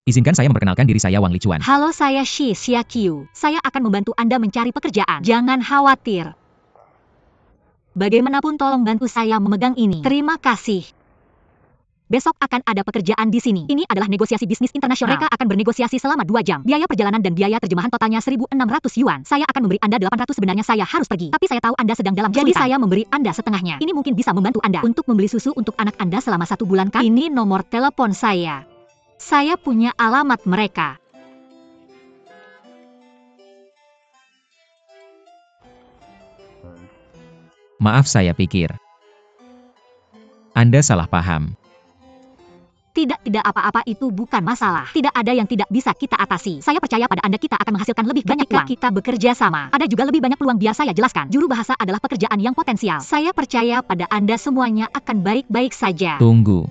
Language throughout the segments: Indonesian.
Izinkan saya memperkenalkan diri saya Wang Lichuan. Halo, saya Shi Xiaqiu. Saya akan membantu Anda mencari pekerjaan. Jangan khawatir. Bagaimanapun tolong bantu saya memegang ini. Terima kasih. Besok akan ada pekerjaan di sini. Ini adalah negosiasi bisnis internasional. Mereka akan bernegosiasi selama 2 jam. Biaya perjalanan dan biaya terjemahan totalnya 1.600 yuan. Saya akan memberi Anda 800. Sebenarnya saya harus pergi. Tapi saya tahu Anda sedang dalam kesulitan. Jadi saya memberi Anda setengahnya. Ini mungkin bisa membantu Anda untuk membeli susu untuk anak Anda selama 1 bulan kan? Ini nomor telepon saya. Saya punya alamat mereka. Maaf, saya pikir Anda salah paham. Tidak apa-apa, itu bukan masalah. Tidak ada yang tidak bisa kita atasi. Saya percaya pada Anda, kita akan menghasilkan lebih banyak uang. Kita bekerja sama. Ada juga lebih banyak peluang, biar saya jelaskan. Juru bahasa adalah pekerjaan yang potensial. Saya percaya pada Anda, semuanya akan baik-baik saja. Tunggu.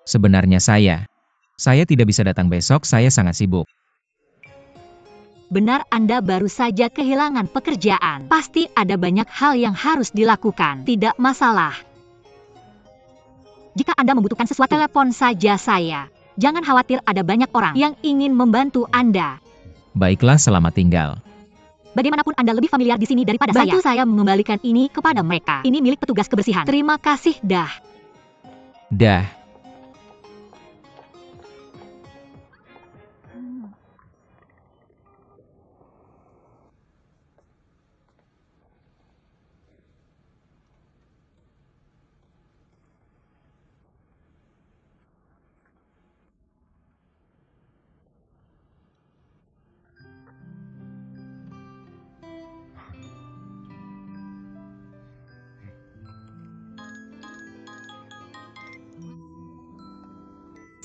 Sebenarnya saya tidak bisa datang besok, saya sangat sibuk. Benar, Anda baru saja kehilangan pekerjaan. Pasti ada banyak hal yang harus dilakukan. Tidak masalah. Jika Anda membutuhkan sesuatu, telepon saja saya. Jangan khawatir, ada banyak orang yang ingin membantu Anda. Baiklah, selamat tinggal. Bagaimanapun Anda lebih familiar di sini daripada saya. Bantu saya mengembalikan ini kepada mereka. Ini milik petugas kebersihan. Terima kasih, dah. Dah.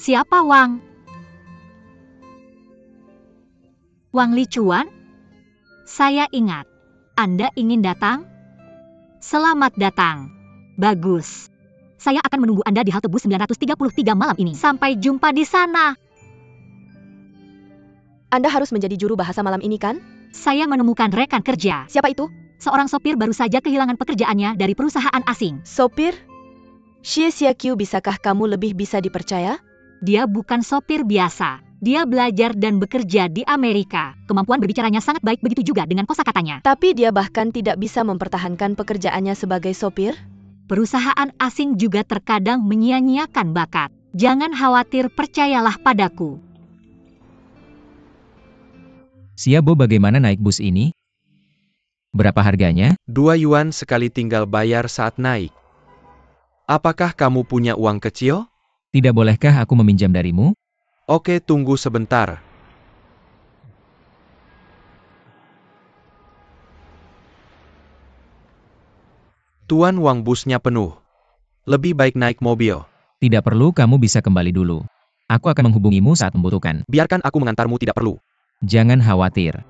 Siapa Wang? Wang Lichuan? Saya ingat. Anda ingin datang? Selamat datang. Bagus. Saya akan menunggu Anda di halte bus 933 malam ini. Sampai jumpa di sana. Anda harus menjadi juru bahasa malam ini kan? Saya menemukan rekan kerja. Siapa itu? Seorang sopir baru saja kehilangan pekerjaannya dari perusahaan asing. Sopir? Shi Xiaqiu, bisakah kamu lebih bisa dipercaya? Dia bukan sopir biasa. Dia belajar dan bekerja di Amerika. Kemampuan berbicaranya sangat baik, begitu juga dengan kosakatanya. Tapi dia bahkan tidak bisa mempertahankan pekerjaannya sebagai sopir? Perusahaan asing juga terkadang menyia-nyiakan bakat. Jangan khawatir, percayalah padaku. Siabo, bagaimana naik bus ini? Berapa harganya? 2 yuan sekali, tinggal bayar saat naik. Apakah kamu punya uang kecil? Tidak bolehkah aku meminjam darimu? Oke, tunggu sebentar. Tuan, uang busnya penuh. Lebih baik naik mobil. Tidak perlu, kamu bisa kembali dulu. Aku akan menghubungimu saat membutuhkan. Biarkan aku mengantarmu, tidak perlu. Jangan khawatir.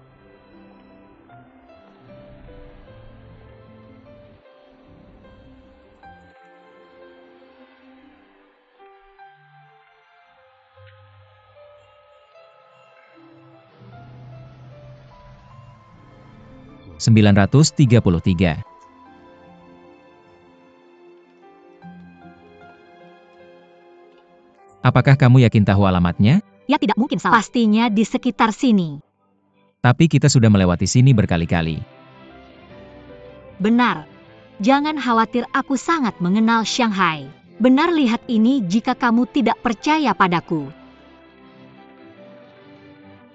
(933) Apakah kamu yakin tahu alamatnya? Ya, tidak mungkin salah. Pastinya di sekitar sini. Tapi kita sudah melewati sini berkali-kali. Benar. Jangan khawatir, aku sangat mengenal Shanghai. Benar, lihat ini jika kamu tidak percaya padaku.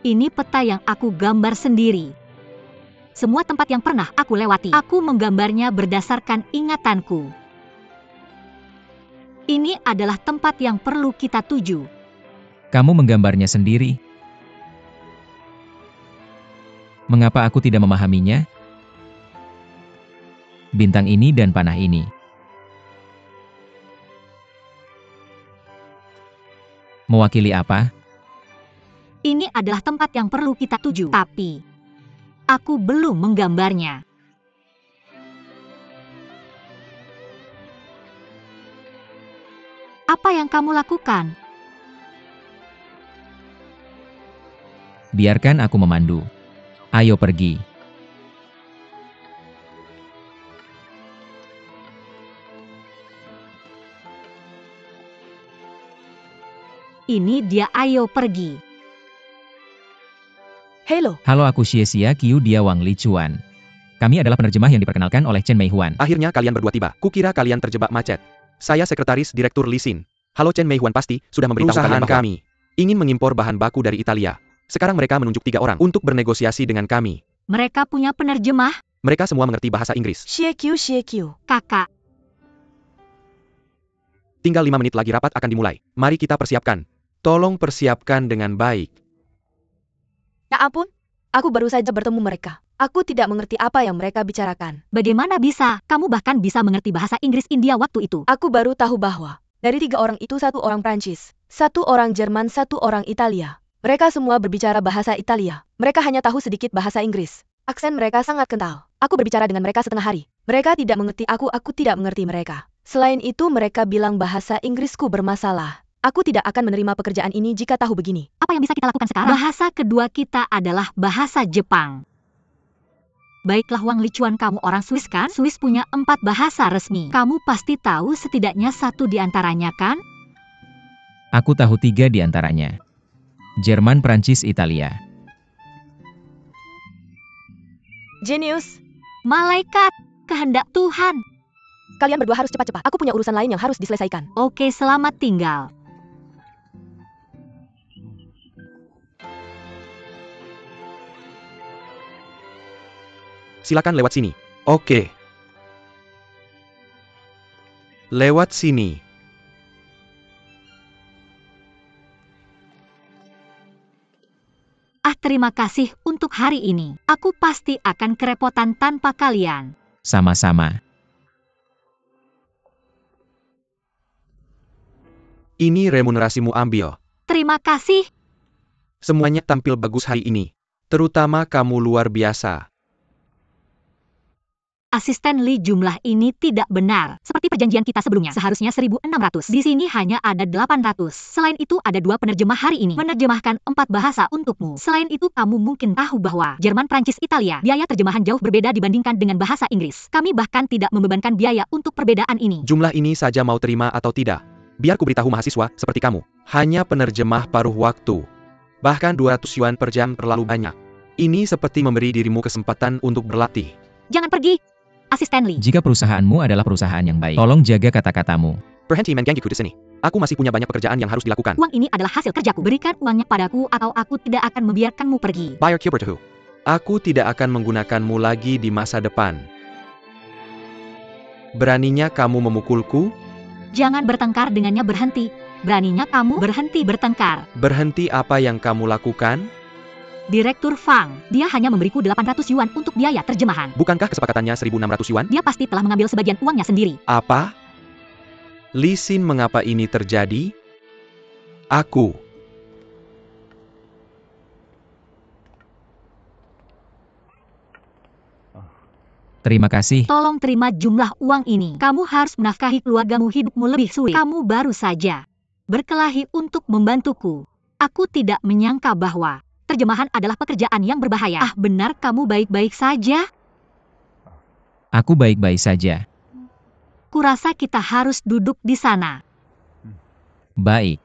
Ini peta yang aku gambar sendiri. Semua tempat yang pernah aku lewati, aku menggambarnya berdasarkan ingatanku. Ini adalah tempat yang perlu kita tuju. Kamu menggambarnya sendiri. Mengapa aku tidak memahaminya? Bintang ini dan panah ini. Mewakili apa? Ini adalah tempat yang perlu kita tuju, tapi aku belum menggambarnya. Apa yang kamu lakukan? Biarkan aku memandu. Ayo pergi. Ini dia, ayo pergi. Halo, Halo, aku Xie Qiu, dia Wang Lichuan. Kami adalah penerjemah yang diperkenalkan oleh Chen Meihuan. Akhirnya kalian berdua tiba. Kukira kalian terjebak macet. Saya Sekretaris Direktur Li Xin. Halo, Chen Meihuan pasti sudah memberitahu kalian bahwa kami ingin mengimpor bahan baku dari Italia. Sekarang mereka menunjuk 3 orang untuk bernegosiasi dengan kami. Mereka punya penerjemah? Mereka semua mengerti bahasa Inggris. Xie Qiu. Kakak, Tinggal 5 menit lagi rapat akan dimulai. Mari kita persiapkan. Tolong persiapkan dengan baik. Ya ampun, aku baru saja bertemu mereka. Aku tidak mengerti apa yang mereka bicarakan. bagaimana bisa? Kamu bahkan bisa mengerti bahasa Inggris India waktu itu. Aku baru tahu bahwa dari 3 orang itu 1 orang Prancis, 1 orang Jerman, 1 orang Italia. Mereka semua berbicara bahasa Italia. Mereka hanya tahu sedikit bahasa Inggris. Aksen mereka sangat kental. Aku berbicara dengan mereka setengah hari. Mereka tidak mengerti aku tidak mengerti mereka. Selain itu mereka bilang bahasa Inggrisku bermasalah. Aku tidak akan menerima pekerjaan ini jika tahu begini. Apa yang bisa kita lakukan sekarang? Bahasa kedua kita adalah bahasa Jepang. Baiklah Wang Lichuan, kamu orang Swiss kan? Swiss punya 4 bahasa resmi. Kamu pasti tahu setidaknya 1 di antaranya kan? Aku tahu 3 di antaranya. Jerman, Prancis, Italia. Genius. Malaikat, kehendak Tuhan. Kalian berdua harus cepat-cepat. Aku punya urusan lain yang harus diselesaikan. Oke, selamat tinggal. Silakan lewat sini. Oke. Lewat sini. Terima kasih untuk hari ini. Aku pasti akan kerepotan tanpa kalian. Sama-sama. Ini remunerasimu, ambil. Terima kasih. Semuanya tampil bagus hari ini. Terutama kamu luar biasa. Asisten Li, jumlah ini tidak benar. Seperti perjanjian kita sebelumnya, seharusnya 1.600. Di sini hanya ada 800. Selain itu ada 2 penerjemah hari ini. Menerjemahkan 4 bahasa untukmu. Selain itu kamu mungkin tahu bahwa Jerman, Prancis, Italia, biaya terjemahan jauh berbeda dibandingkan dengan bahasa Inggris. Kami bahkan tidak membebankan biaya untuk perbedaan ini. Jumlah ini saja mau terima atau tidak. Biar ku beritahu mahasiswa seperti kamu. Hanya penerjemah paruh waktu. Bahkan 200 yuan per jam terlalu banyak. Ini seperti memberi dirimu kesempatan untuk berlatih. Jangan pergi, Asisten Li. Jika perusahaanmu adalah perusahaan yang baik, tolong jaga kata-katamu. Perhenti main ganggu di sini. Aku masih punya banyak pekerjaan yang harus dilakukan. Uang ini adalah hasil kerjaku. Berikan uangnya padaku atau aku tidak akan membiarkanmu pergi. Bayar Kubertahu. Aku tidak akan menggunakanmu lagi di masa depan. Beraninya kamu memukulku? Jangan bertengkar dengannya, berhenti. Beraninya kamu berhenti bertengkar. Berhenti apa yang kamu lakukan? Direktur Fang, dia hanya memberiku 800 yuan untuk biaya terjemahan. Bukankah kesepakatannya 1.600 yuan? Dia pasti telah mengambil sebagian uangnya sendiri. Apa? Li Xin, mengapa ini terjadi? Aku. Terima kasih. Tolong terima jumlah uang ini. Kamu harus menafkahi keluargamu, hidupmu lebih sulit. Kamu baru saja berkelahi untuk membantuku. Aku tidak menyangka bahwa terjemahan adalah pekerjaan yang berbahaya. Benar kamu baik-baik saja? Aku baik-baik saja. Kurasa kita harus duduk di sana. Baik.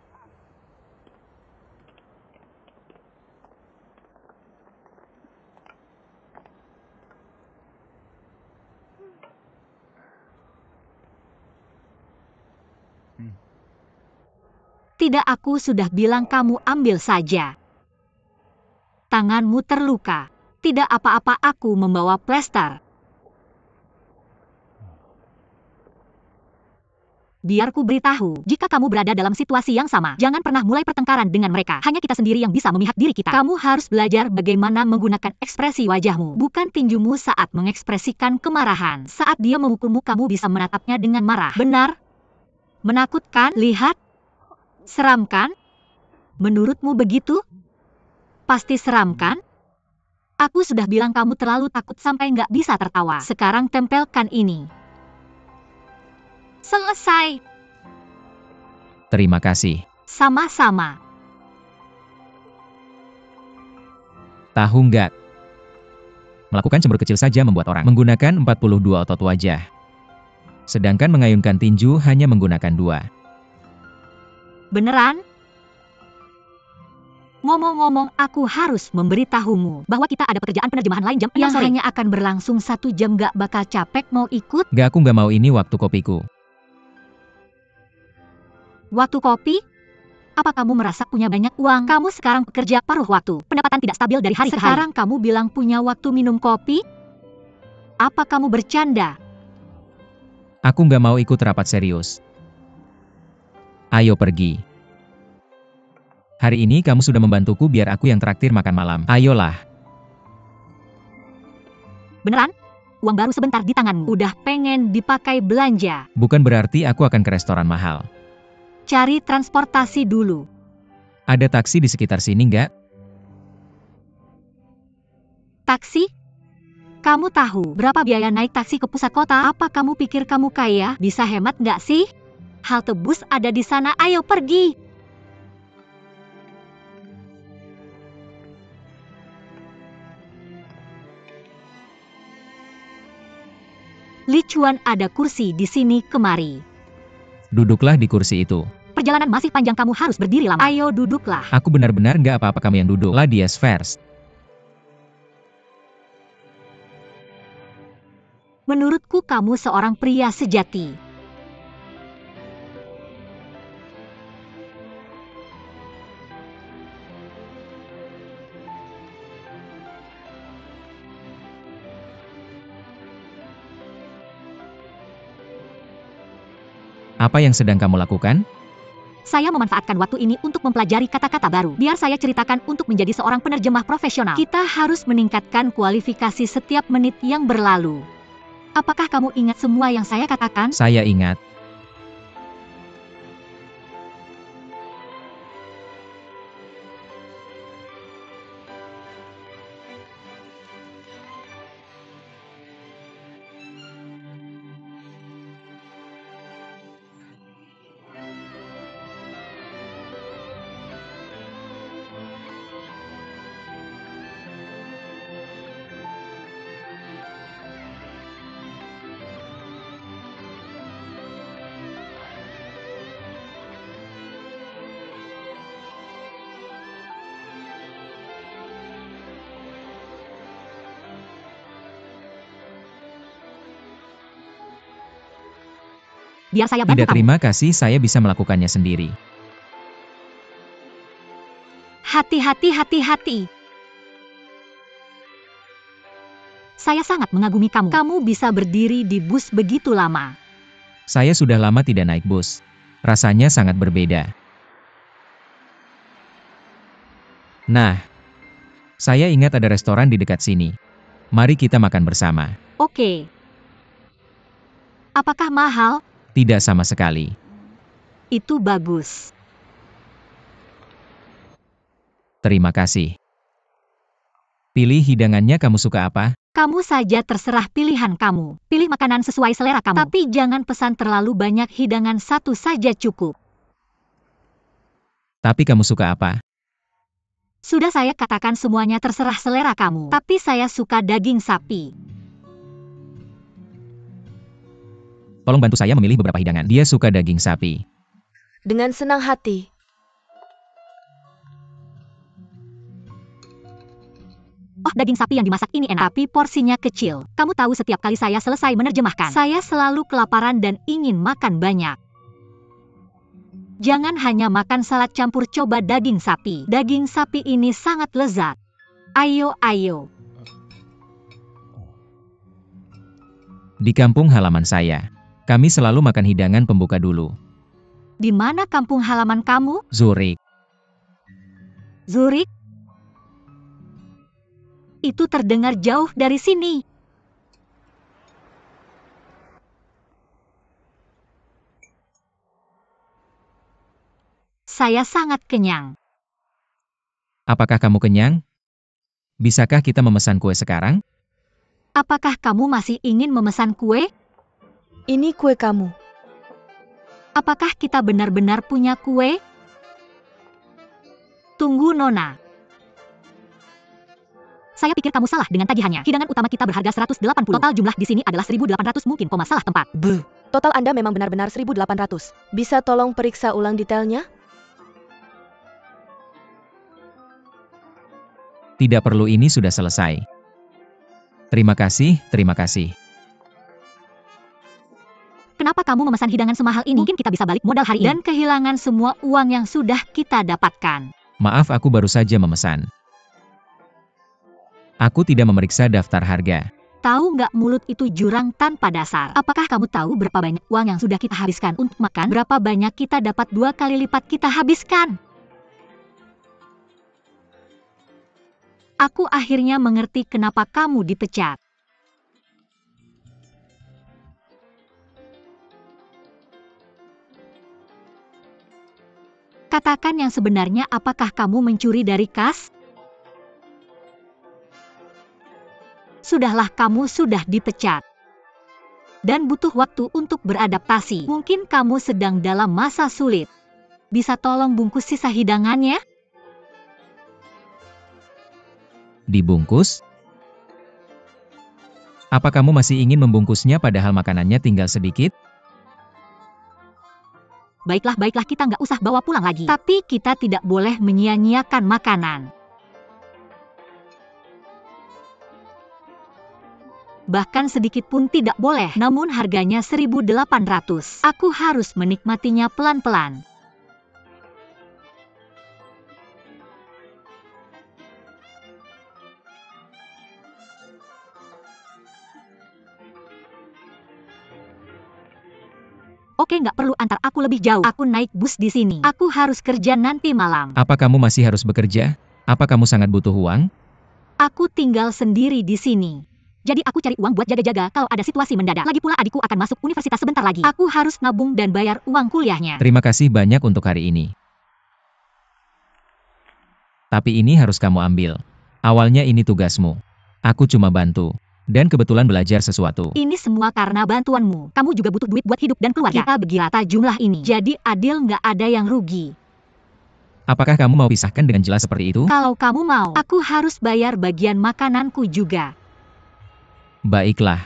Tidak, aku sudah bilang kamu ambil saja. Tanganmu terluka. Tidak apa-apa, aku membawa plester. Biar ku beritahu, jika kamu berada dalam situasi yang sama, jangan pernah mulai pertengkaran dengan mereka. Hanya kita sendiri yang bisa memihak diri kita. Kamu harus belajar bagaimana menggunakan ekspresi wajahmu, bukan tinjumu saat mengekspresikan kemarahan. Saat dia memukulmu, kamu bisa menatapnya dengan marah. Benar? Menakutkan? Lihat. Seram kan? Menurutmu begitu? Pasti seram kan? Aku sudah bilang kamu terlalu takut sampai nggak bisa tertawa. Sekarang tempelkan ini. Selesai. Terima kasih. Sama-sama. Tahu nggak? Melakukan cemburu kecil saja membuat orang menggunakan 42 otot wajah. Sedangkan mengayunkan tinju hanya menggunakan 2. Beneran? Ngomong-ngomong, aku harus memberitahumu bahwa kita ada pekerjaan penerjemahan lain jam 6 sore. Yang hanya akan berlangsung 1 jam, gak bakal capek, mau ikut? Gak, aku gak mau, ini waktu kopiku. Waktu kopi? Apa kamu merasa punya banyak uang? Kamu sekarang bekerja paruh waktu, pendapatan tidak stabil dari hari ke hari. Sekarang kamu bilang punya waktu minum kopi? Apa kamu bercanda? Aku gak mau ikut rapat serius. Ayo pergi. Hari ini kamu sudah membantuku biar aku yang traktir makan malam. Ayolah. Beneran? Uang baru sebentar di tanganmu. Udah pengen dipakai belanja. Bukan berarti aku akan ke restoran mahal. Cari transportasi dulu. Ada taksi di sekitar sini nggak? Taksi? Kamu tahu berapa biaya naik taksi ke pusat kota? Apa kamu pikir kamu kaya? Bisa hemat nggak sih? Halte bus ada di sana, ayo pergi. Li Chuan, ada kursi di sini, kemari. Duduklah di kursi itu. Perjalanan masih panjang, kamu harus berdiri lama. Ayo duduklah. Aku benar-benar nggak apa-apa kamu yang duduk. Ladies first. Menurutku kamu seorang pria sejati. Apa yang sedang kamu lakukan? Saya memanfaatkan waktu ini untuk mempelajari kata-kata baru. Biar saya ceritakan untuk menjadi seorang penerjemah profesional. Kita harus meningkatkan kualifikasi setiap menit yang berlalu. Apakah kamu ingat semua yang saya katakan? Saya ingat. Biar saya bantu Tidak, kamu. terima kasih, saya bisa melakukannya sendiri. Hati-hati, hati-hati. Saya sangat mengagumi kamu. Kamu bisa berdiri di bus begitu lama. Saya sudah lama tidak naik bus. Rasanya sangat berbeda. Nah, saya ingat ada restoran di dekat sini. Mari kita makan bersama. Oke. Apakah mahal? Tidak sama sekali. Itu bagus. Terima kasih. Pilih hidangannya, kamu suka apa? Kamu saja, terserah pilihan kamu. Pilih makanan sesuai selera kamu. Tapi jangan pesan terlalu banyak hidangan, satu saja cukup. Tapi kamu suka apa? Sudah saya katakan semuanya terserah selera kamu. Tapi saya suka daging sapi. Tolong bantu saya memilih beberapa hidangan. Dia suka daging sapi. Dengan senang hati. Oh, daging sapi yang dimasak ini enak, tapi porsinya kecil. Kamu tahu, setiap kali saya selesai menerjemahkan, saya selalu kelaparan dan ingin makan banyak. Jangan hanya makan salad campur, coba daging sapi. Daging sapi ini sangat lezat. Ayo, ayo. Di kampung halaman saya, kami selalu makan hidangan pembuka dulu. Di mana kampung halaman kamu? Zurich. Zurich? Itu terdengar jauh dari sini. Saya sangat kenyang. Apakah kamu kenyang? Bisakah kita memesan kue sekarang? Apakah kamu masih ingin memesan kue? Ini kue kamu. Apakah kita benar-benar punya kue? Tunggu, Nona. Saya pikir kamu salah dengan tagihannya. Hidangan utama kita berharga 180. Total jumlah di sini adalah 1.800, mungkin salah tempat. Total Anda memang benar-benar 1.800. Bisa tolong periksa ulang detailnya? Tidak perlu, ini sudah selesai. Terima kasih, terima kasih. Kenapa kamu memesan hidangan semahal ini? Mungkin kita bisa balik modal hari ini dan kehilangan semua uang yang sudah kita dapatkan. Maaf, aku baru saja memesan. Aku tidak memeriksa daftar harga. Tahu nggak, mulut itu jurang tanpa dasar. Apakah kamu tahu berapa banyak uang yang sudah kita habiskan untuk makan? Berapa banyak kita dapat 2 kali lipat kita habiskan? Aku akhirnya mengerti kenapa kamu dipecat. Katakan yang sebenarnya, apakah kamu mencuri dari kas? Sudahlah, kamu sudah dipecat. Dan butuh waktu untuk beradaptasi. Mungkin kamu sedang dalam masa sulit. Bisa tolong bungkus sisa hidangannya? Dibungkus? Apa kamu masih ingin membungkusnya padahal makanannya tinggal sedikit? Baiklah, kita nggak usah bawa pulang lagi. Tapi kita tidak boleh menyia-nyiakan makanan. Bahkan sedikit pun tidak boleh. Namun harganya 1.800. Aku harus menikmatinya pelan-pelan. Oke, nggak perlu antar aku lebih jauh. Aku naik bus di sini. Aku harus kerja nanti malam. Apa kamu masih harus bekerja? Apa kamu sangat butuh uang? Aku tinggal sendiri di sini. Jadi aku cari uang buat jaga-jaga kalau ada situasi mendadak. Lagi pula adikku akan masuk universitas sebentar lagi. Aku harus nabung dan bayar uang kuliahnya. Terima kasih banyak untuk hari ini. Tapi ini harus kamu ambil. Awalnya ini tugasmu. Aku cuma bantu. Dan kebetulan belajar sesuatu. Ini semua karena bantuanmu. Kamu juga butuh duit buat hidup dan keluarga. Kita bergilata jumlah ini. Jadi adil, nggak ada yang rugi. Apakah kamu mau pisahkan dengan jelas seperti itu? Kalau kamu mau, aku harus bayar bagian makananku juga. Baiklah.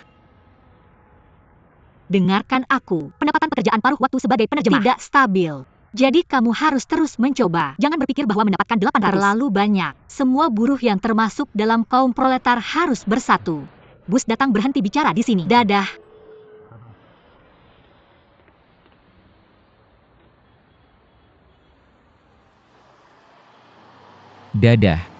Dengarkan aku. Pendapatan pekerjaan paruh waktu sebagai penerjemah tidak stabil. Jadi kamu harus terus mencoba. Jangan berpikir bahwa mendapatkan 800 terlalu banyak. Semua buruh yang termasuk dalam kaum proletar harus bersatu. Bus datang, berhenti bicara di sini. Dadah. Dadah.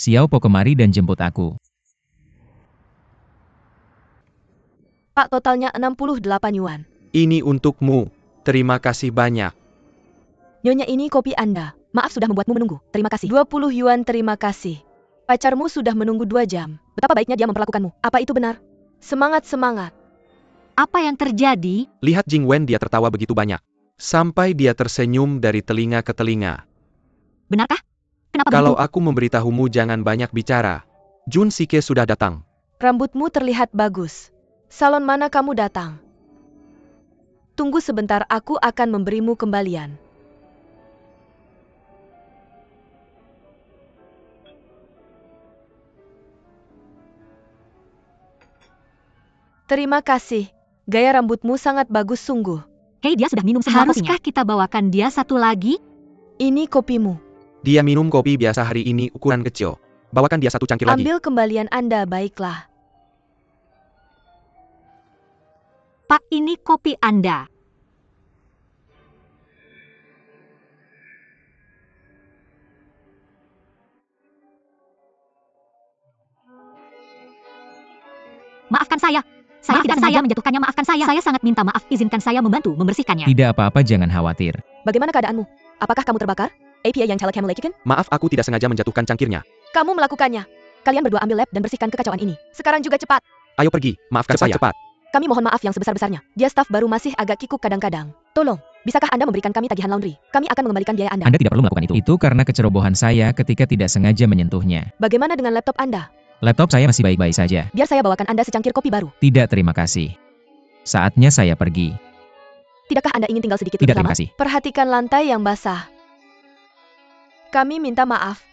Xiao Po kemari dan jemput aku. Pak, totalnya 68 yuan. Ini untukmu. Terima kasih banyak. Nyonya, ini kopi Anda. Maaf sudah membuatmu menunggu. Terima kasih. 20 yuan, terima kasih. Pacarmu sudah menunggu 2 jam. Betapa baiknya dia memperlakukanmu. Apa itu benar? Semangat, semangat. Apa yang terjadi? Lihat Jing Wen, dia tertawa begitu banyak. Sampai dia tersenyum dari telinga ke telinga. Benarkah? Kenapa Kalau begitu? aku memberitahumu jangan banyak bicara. Jun Sike sudah datang. Rambutmu terlihat bagus. Salon mana kamu datang? Tunggu sebentar, aku akan memberimu kembalian. Terima kasih. Gaya rambutmu sangat bagus sungguh. Hei, dia sudah minum semua kopinya. Haruskah kita bawakan dia satu lagi? Ini kopimu. Dia minum kopi biasa hari ini ukuran kecil. Bawakan dia 1 cangkir lagi. Ambil kembalian Anda, baiklah. Pak, ini kopi Anda. Maafkan saya. Saya tidak sengaja menjatuhkannya, maafkan saya. Saya sangat minta maaf, izinkan saya membantu membersihkannya. Tidak apa-apa, jangan khawatir. Bagaimana keadaanmu? Apakah kamu terbakar? APA yang Chalak Hamilton? Maaf, aku tidak sengaja menjatuhkan cangkirnya. Kamu melakukannya. Kalian berdua ambil lab dan bersihkan kekacauan ini. Sekarang juga cepat. Ayo pergi, maafkan saya. Cepat. Kami mohon maaf yang sebesar-besarnya. Dia staf baru, masih agak kikuk kadang-kadang. Tolong, bisakah Anda memberikan kami tagihan laundry? Kami akan mengembalikan biaya Anda. Anda tidak perlu melakukan itu. Itu karena kecerobohan saya ketika tidak sengaja menyentuhnya. Bagaimana dengan laptop Anda? Laptop saya masih baik-baik saja. Biar saya bawakan Anda secangkir kopi baru. Tidak, terima kasih. Saatnya saya pergi. Tidakkah Anda ingin tinggal sedikit Tidak, lebih terima lama? kasih. Perhatikan lantai yang basah. Kami minta maaf.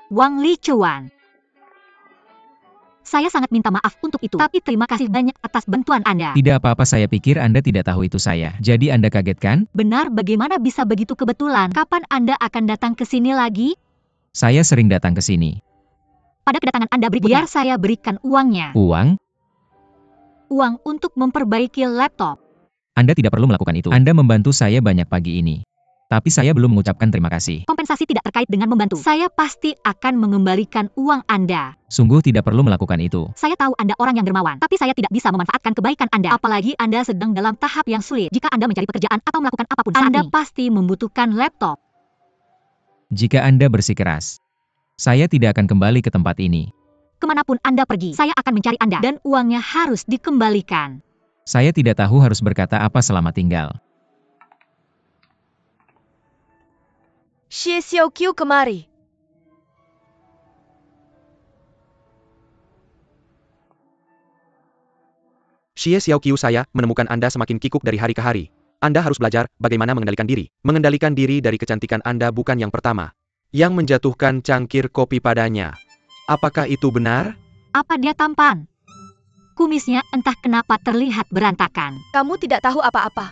Wang Licuan. Saya sangat minta maaf untuk itu, tapi terima kasih banyak atas bantuan Anda. Tidak apa-apa, saya pikir Anda tidak tahu itu saya. Jadi Anda kaget kan? Benar, bagaimana bisa begitu kebetulan? Kapan Anda akan datang ke sini lagi? Saya sering datang ke sini. Pada kedatangan Anda berikutnya, biar saya berikan uangnya. Uang? Uang untuk memperbaiki laptop. Anda tidak perlu melakukan itu. Anda membantu saya banyak pagi ini. Tapi saya belum mengucapkan terima kasih. Kompensasi tidak terkait dengan membantu. Saya pasti akan mengembalikan uang Anda. Sungguh tidak perlu melakukan itu. Saya tahu Anda orang yang dermawan, tapi saya tidak bisa memanfaatkan kebaikan Anda. Apalagi Anda sedang dalam tahap yang sulit. Jika Anda mencari pekerjaan atau melakukan apapun saat Anda pasti membutuhkan laptop. Jika Anda bersikeras, saya tidak akan kembali ke tempat ini. Kemanapun Anda pergi, saya akan mencari Anda dan uangnya harus dikembalikan. Saya tidak tahu harus berkata apa selamat tinggal. Xie Xiaoqiu kemari. Xie Xiaoqiu, saya menemukan Anda semakin kikuk dari hari ke hari. Anda harus belajar bagaimana mengendalikan diri. Mengendalikan diri dari kecantikan Anda bukan yang pertama. Yang menjatuhkan cangkir kopi padanya. Apakah itu benar? Apa dia tampan? Kumisnya entah kenapa terlihat berantakan. Kamu tidak tahu apa-apa.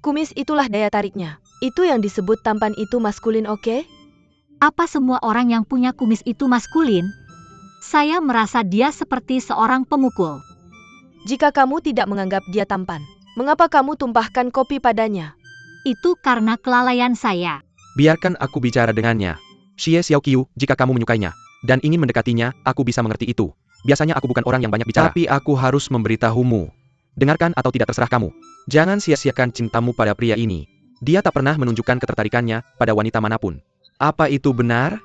Kumis itulah daya tariknya. Itu yang disebut tampan itu maskulin, oke? Apa semua orang yang punya kumis itu maskulin? Saya merasa dia seperti seorang pemukul. Jika kamu tidak menganggap dia tampan, mengapa kamu tumpahkan kopi padanya? Itu karena kelalaian saya. Biarkan aku bicara dengannya. Xie Xiaoqiu, jika kamu menyukainya dan ingin mendekatinya, aku bisa mengerti itu. Biasanya aku bukan orang yang banyak bicara, tapi aku harus memberitahumu. Dengarkan atau tidak terserah kamu. Jangan sia-siakan cintamu pada pria ini. Dia tak pernah menunjukkan ketertarikannya pada wanita manapun. Apa itu benar?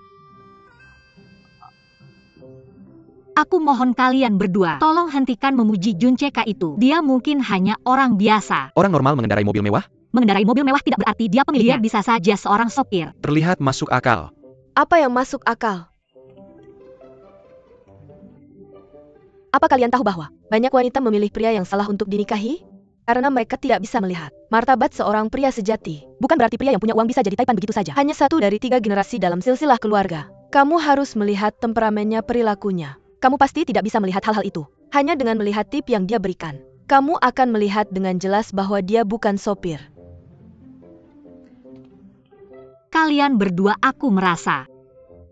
Aku mohon kalian berdua, tolong hentikan memuji Junceka itu. Dia mungkin hanya orang biasa. Orang normal mengendarai mobil mewah? Mengendarai mobil mewah tidak berarti dia pemiliknya. Dia bisa saja seorang sopir. Terlihat masuk akal. Apa yang masuk akal? Apa kalian tahu bahwa banyak wanita memilih pria yang salah untuk dinikahi? Karena mereka tidak bisa melihat martabat seorang pria sejati. Bukan berarti pria yang punya uang bisa jadi taipan begitu saja. Hanya 1 dari 3 generasi dalam silsilah keluarga. Kamu harus melihat temperamennya, perilakunya. Kamu pasti tidak bisa melihat hal-hal itu. Hanya dengan melihat tip yang dia berikan. Kamu akan melihat dengan jelas bahwa dia bukan sopir. Kalian berdua, aku merasa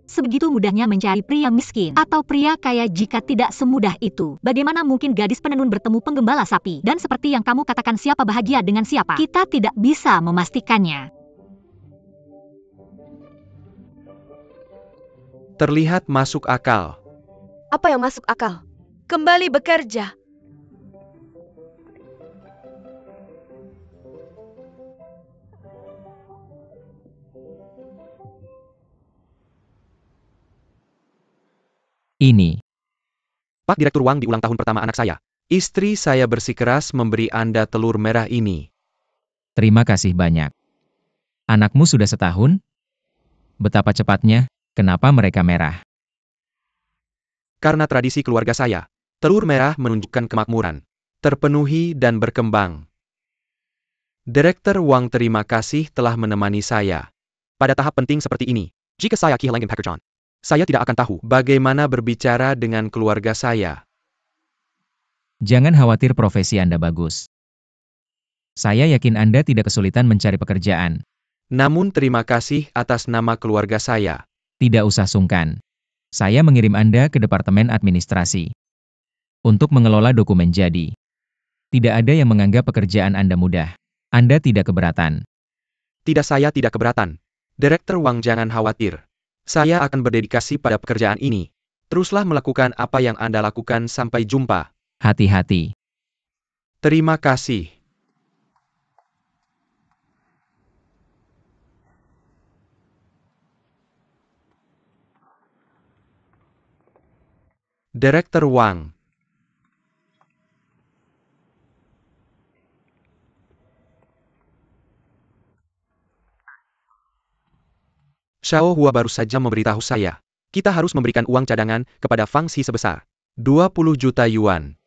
sebegitu mudahnya mencari pria miskin atau pria kaya jika tidak semudah itu. Bagaimana mungkin gadis penenun bertemu penggembala sapi? Dan seperti yang kamu katakan, siapa bahagia dengan siapa? Kita tidak bisa memastikannya. Terlihat masuk akal. Apa yang masuk akal? Kembali bekerja. Ini. Pak Direktur Wang, di ulang tahun pertama anak saya. Istri saya bersikeras memberi Anda telur merah ini. Terima kasih banyak. Anakmu sudah setahun? Betapa cepatnya, kenapa mereka merah? Karena tradisi keluarga saya. Telur merah menunjukkan kemakmuran. Terpenuhi dan berkembang. Direktur Wang, terima kasih telah menemani saya. Pada tahap penting seperti ini, jika saya kehilangan pekerjaan, saya tidak akan tahu bagaimana berbicara dengan keluarga saya. Jangan khawatir, profesi Anda bagus. Saya yakin Anda tidak kesulitan mencari pekerjaan. Namun terima kasih atas nama keluarga saya. Tidak usah sungkan. Saya mengirim Anda ke Departemen Administrasi untuk mengelola dokumen jadi. Tidak ada yang menganggap pekerjaan Anda mudah. Anda tidak keberatan. Tidak, saya tidak keberatan. Direktur Wang, jangan khawatir. Saya akan berdedikasi pada pekerjaan ini. Teruslah melakukan apa yang Anda lakukan. Sampai jumpa. Hati-hati. Terima kasih. Direktur Wang. Xiao Hua baru saja memberitahu saya. Kita harus memberikan uang cadangan kepada Fang Xi sebesar 20 juta yuan.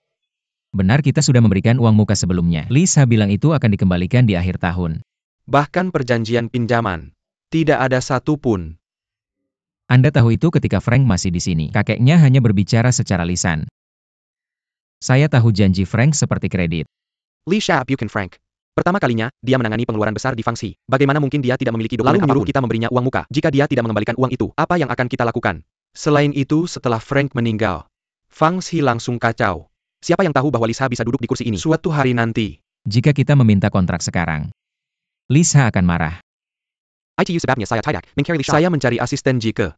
Benar, kita sudah memberikan uang muka sebelumnya. Lisa bilang itu akan dikembalikan di akhir tahun. Bahkan perjanjian pinjaman. Tidak ada satupun. Anda tahu itu ketika Frank masih di sini. Kakeknya hanya berbicara secara lisan. Saya tahu janji Frank seperti kredit. Li Sha-Bukan Frank. Pertama kalinya, dia menangani pengeluaran besar di Fangxi. Bagaimana mungkin dia tidak memiliki dokumen apapun? Lalu kita memberinya uang muka. Jika dia tidak mengembalikan uang itu, apa yang akan kita lakukan? Selain itu, setelah Frank meninggal, Fangxi langsung kacau. Siapa yang tahu bahwa Lisa bisa duduk di kursi ini suatu hari nanti? Jika kita meminta kontrak sekarang, Lisa akan marah. Saya mencari asisten Jike.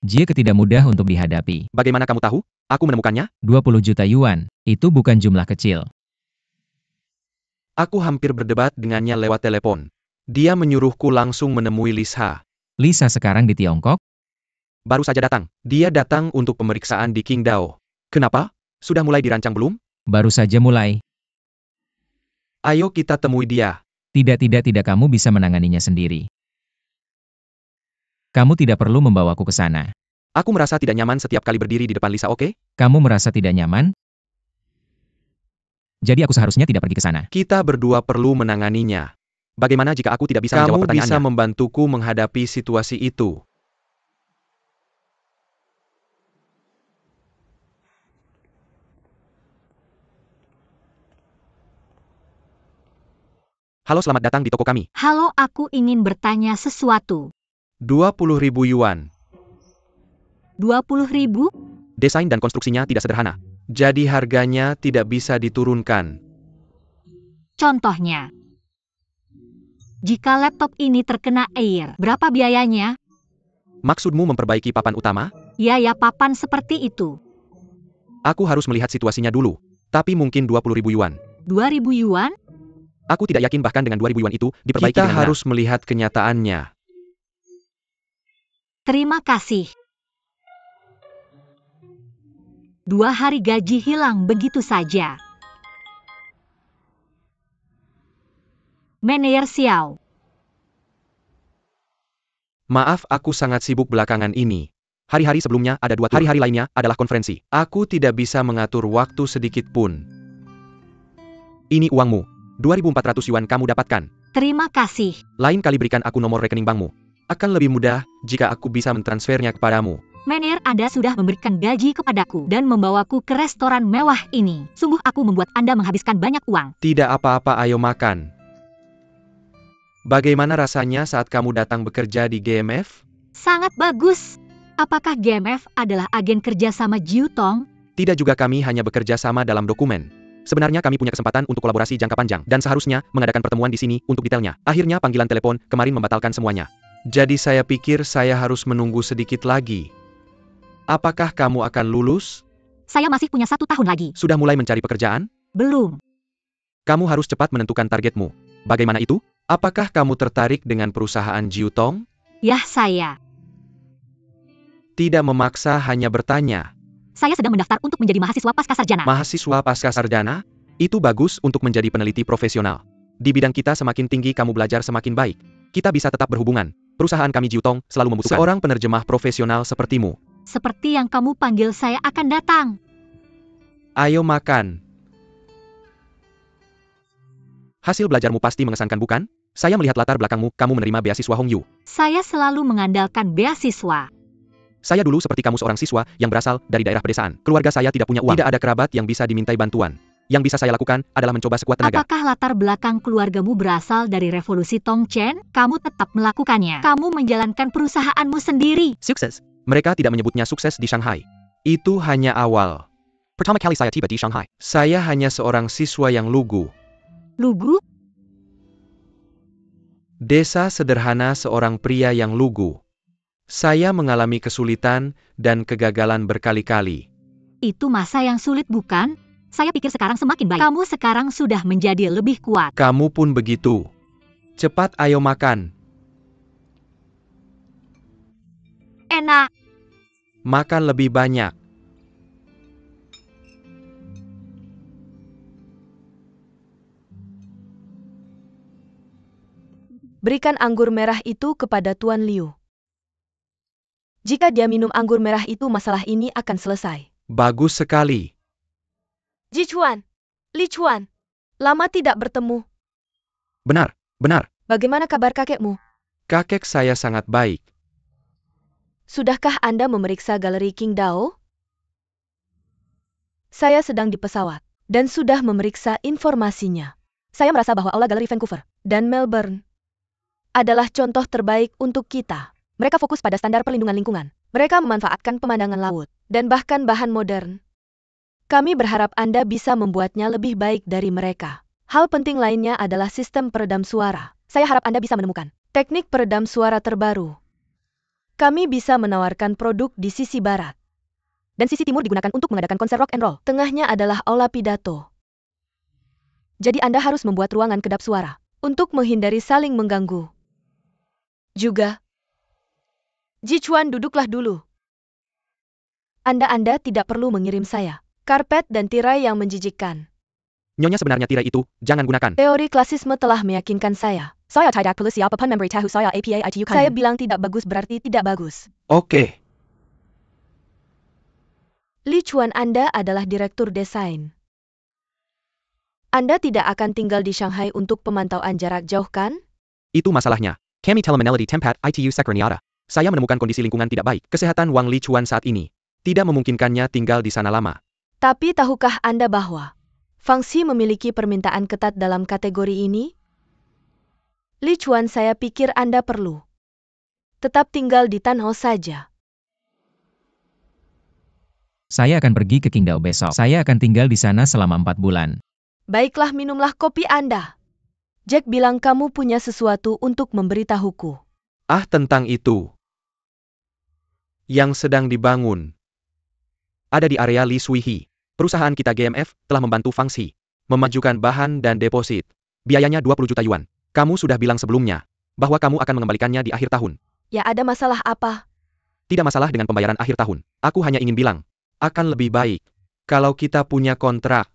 Jike tidak mudah untuk dihadapi. Bagaimana kamu tahu? Aku menemukannya. 20 juta yuan, itu bukan jumlah kecil. Aku hampir berdebat dengannya lewat telepon. Dia menyuruhku langsung menemui Lisa. Lisa sekarang di Tiongkok? Baru saja datang. Dia datang untuk pemeriksaan di Qingdao. Kenapa? Sudah mulai dirancang belum? Baru saja mulai. Ayo kita temui dia. Tidak, kamu bisa menanganinya sendiri. Kamu tidak perlu membawaku ke sana. Aku merasa tidak nyaman setiap kali berdiri di depan Lisa, oke? Kamu merasa tidak nyaman? Jadi aku seharusnya tidak pergi ke sana. Kita berdua perlu menanganinya. Bagaimana jika aku tidak bisa menjawab pertanyaannya? Kamu bisa membantuku menghadapi situasi itu. Halo, selamat datang di toko kami. Halo, aku ingin bertanya sesuatu. 20.000 yuan. 20.000? Desain dan konstruksinya tidak sederhana. Jadi harganya tidak bisa diturunkan. Contohnya, jika laptop ini terkena air, berapa biayanya? Maksudmu memperbaiki papan utama? Ya, papan seperti itu. Aku harus melihat situasinya dulu. Tapi mungkin 20.000 yuan. 2.000 yuan? Aku tidak yakin bahkan dengan 2.000 yuan itu diperbaiki dengan benar. Kita harus melihat kenyataannya. Terima kasih. 2 hari gaji hilang begitu saja. Manajer Xiao. Maaf, aku sangat sibuk belakangan ini. Hari-hari sebelumnya ada 2 tur. Hari-hari lainnya adalah konferensi. Aku tidak bisa mengatur waktu sedikit pun. Ini uangmu. 2.400 yuan kamu dapatkan. Terima kasih. Lain kali berikan aku nomor rekening bankmu. Akan lebih mudah jika aku bisa mentransfernya kepadamu. Manajer, Anda sudah memberikan gaji kepadaku dan membawaku ke restoran mewah ini. Sungguh aku membuat Anda menghabiskan banyak uang. Tidak apa-apa, ayo makan. Bagaimana rasanya saat kamu datang bekerja di GMF? Sangat bagus. Apakah GMF adalah agen kerjasama Jiu Tong? Tidak juga, kami hanya bekerja sama dalam dokumen. Sebenarnya kami punya kesempatan untuk kolaborasi jangka panjang dan seharusnya mengadakan pertemuan di sini untuk detailnya. Akhirnya panggilan telepon kemarin membatalkan semuanya. Jadi saya pikir saya harus menunggu sedikit lagi. Apakah kamu akan lulus? Saya masih punya 1 tahun lagi. Sudah mulai mencari pekerjaan? Belum. Kamu harus cepat menentukan targetmu. Bagaimana itu? Apakah kamu tertarik dengan perusahaan Jiu Tong? Ya, saya. Tidak memaksa, hanya bertanya. Saya sedang mendaftar untuk menjadi mahasiswa pascasarjana. Mahasiswa pascasarjana? Itu bagus untuk menjadi peneliti profesional. Di bidang kita semakin tinggi kamu belajar semakin baik. Kita bisa tetap berhubungan. Perusahaan kami Jiu Tong selalu membutuhkan seorang penerjemah profesional sepertimu. Seperti yang kamu panggil, saya akan datang. Ayo makan. Hasil belajarmu pasti mengesankan, bukan? Saya melihat latar belakangmu, kamu menerima beasiswa Hongyu. Saya selalu mengandalkan beasiswa. Saya dulu seperti kamu seorang siswa yang berasal dari daerah pedesaan. Keluarga saya tidak punya uang. Tidak ada kerabat yang bisa dimintai bantuan. Yang bisa saya lakukan adalah mencoba sekuat tenaga. Apakah latar belakang keluargamu berasal dari revolusi Tongchen? Kamu tetap melakukannya. Kamu menjalankan perusahaanmu sendiri. Sukses. Mereka tidak menyebutnya sukses di Shanghai. Itu hanya awal. Pertama kali saya tiba di Shanghai. Saya hanya seorang siswa yang lugu. Lugu? Desa sederhana seorang pria yang lugu. Saya mengalami kesulitan dan kegagalan berkali-kali. Itu masa yang sulit, bukan? Saya pikir sekarang semakin baik. Kamu sekarang sudah menjadi lebih kuat. Kamu pun begitu. Cepat, ayo makan. Enak. Makan lebih banyak. Berikan anggur merah itu kepada Tuan Liu. Jika dia minum anggur merah itu masalah ini akan selesai. Bagus sekali. Ji Chuan, Li Chuan, lama tidak bertemu. Benar, benar. Bagaimana kabar kakekmu? Kakek saya sangat baik. Sudahkah Anda memeriksa galeri Qingdao? Saya sedang di pesawat dan sudah memeriksa informasinya. Saya merasa bahwa aula galeri Vancouver dan Melbourne adalah contoh terbaik untuk kita. Mereka fokus pada standar perlindungan lingkungan. Mereka memanfaatkan pemandangan laut dan bahkan bahan modern. Kami berharap Anda bisa membuatnya lebih baik dari mereka. Hal penting lainnya adalah sistem peredam suara. Saya harap Anda bisa menemukan teknik peredam suara terbaru. Kami bisa menawarkan produk di sisi barat. Dan sisi timur digunakan untuk mengadakan konser rock and roll. Tengahnya adalah aula pidato. Jadi Anda harus membuat ruangan kedap suara untuk menghindari saling mengganggu. Juga, Ji Chuan, duduklah dulu. Anda tidak perlu mengirim saya karpet dan tirai yang menjijikkan. Nyonya sebenarnya tirai itu, jangan gunakan. Teori klasisme telah meyakinkan saya. Saya tidak perlu siapapun memberitahu saya apa itu kan. Saya bilang tidak bagus berarti tidak bagus. Oke. Li Chuan, Anda adalah direktur desain. Anda tidak akan tinggal di Shanghai untuk pemantauan jarak jauh kan? Itu masalahnya. Kami telemeneliti tempat ITU Sekreniara. Saya menemukan kondisi lingkungan tidak baik. Kesehatan Wang Li Chuan saat ini tidak memungkinkannya tinggal di sana lama. Tapi tahukah Anda bahwa Fang Xi memiliki permintaan ketat dalam kategori ini? Li Chuan, saya pikir Anda perlu tetap tinggal di Tanho saja. Saya akan pergi ke Qingdao besok. Saya akan tinggal di sana selama 4 bulan. Baiklah, minumlah kopi Anda. Jack bilang kamu punya sesuatu untuk memberitahuku. Ah, tentang itu. Yang sedang dibangun. Ada di area Li Suihi. Perusahaan kita GMF telah membantu Fang Xi memajukan bahan dan deposit. Biayanya 20 juta yuan. Kamu sudah bilang sebelumnya bahwa kamu akan mengembalikannya di akhir tahun. Ya, ada masalah apa? Tidak masalah dengan pembayaran akhir tahun. Aku hanya ingin bilang, akan lebih baik kalau kita punya kontrak.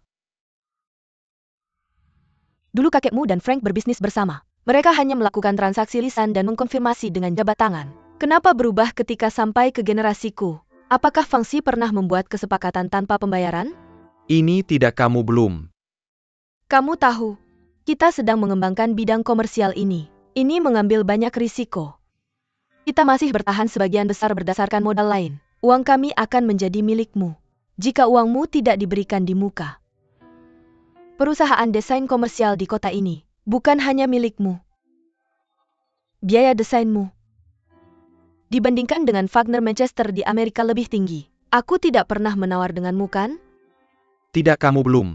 Dulu kakekmu dan Frank berbisnis bersama. Mereka hanya melakukan transaksi lisan dan mengkonfirmasi dengan jabat tangan. Kenapa berubah ketika sampai ke generasiku? Apakah Fang Xi pernah membuat kesepakatan tanpa pembayaran? Ini tidak kamu belum. Kamu tahu, kita sedang mengembangkan bidang komersial ini. Ini mengambil banyak risiko. Kita masih bertahan sebagian besar berdasarkan modal lain. Uang kami akan menjadi milikmu jika uangmu tidak diberikan di muka. Perusahaan desain komersial di kota ini bukan hanya milikmu. Biaya desainmu dibandingkan dengan Wagner Manchester di Amerika lebih tinggi. Aku tidak pernah menawar denganmu kan? Tidak, kamu belum.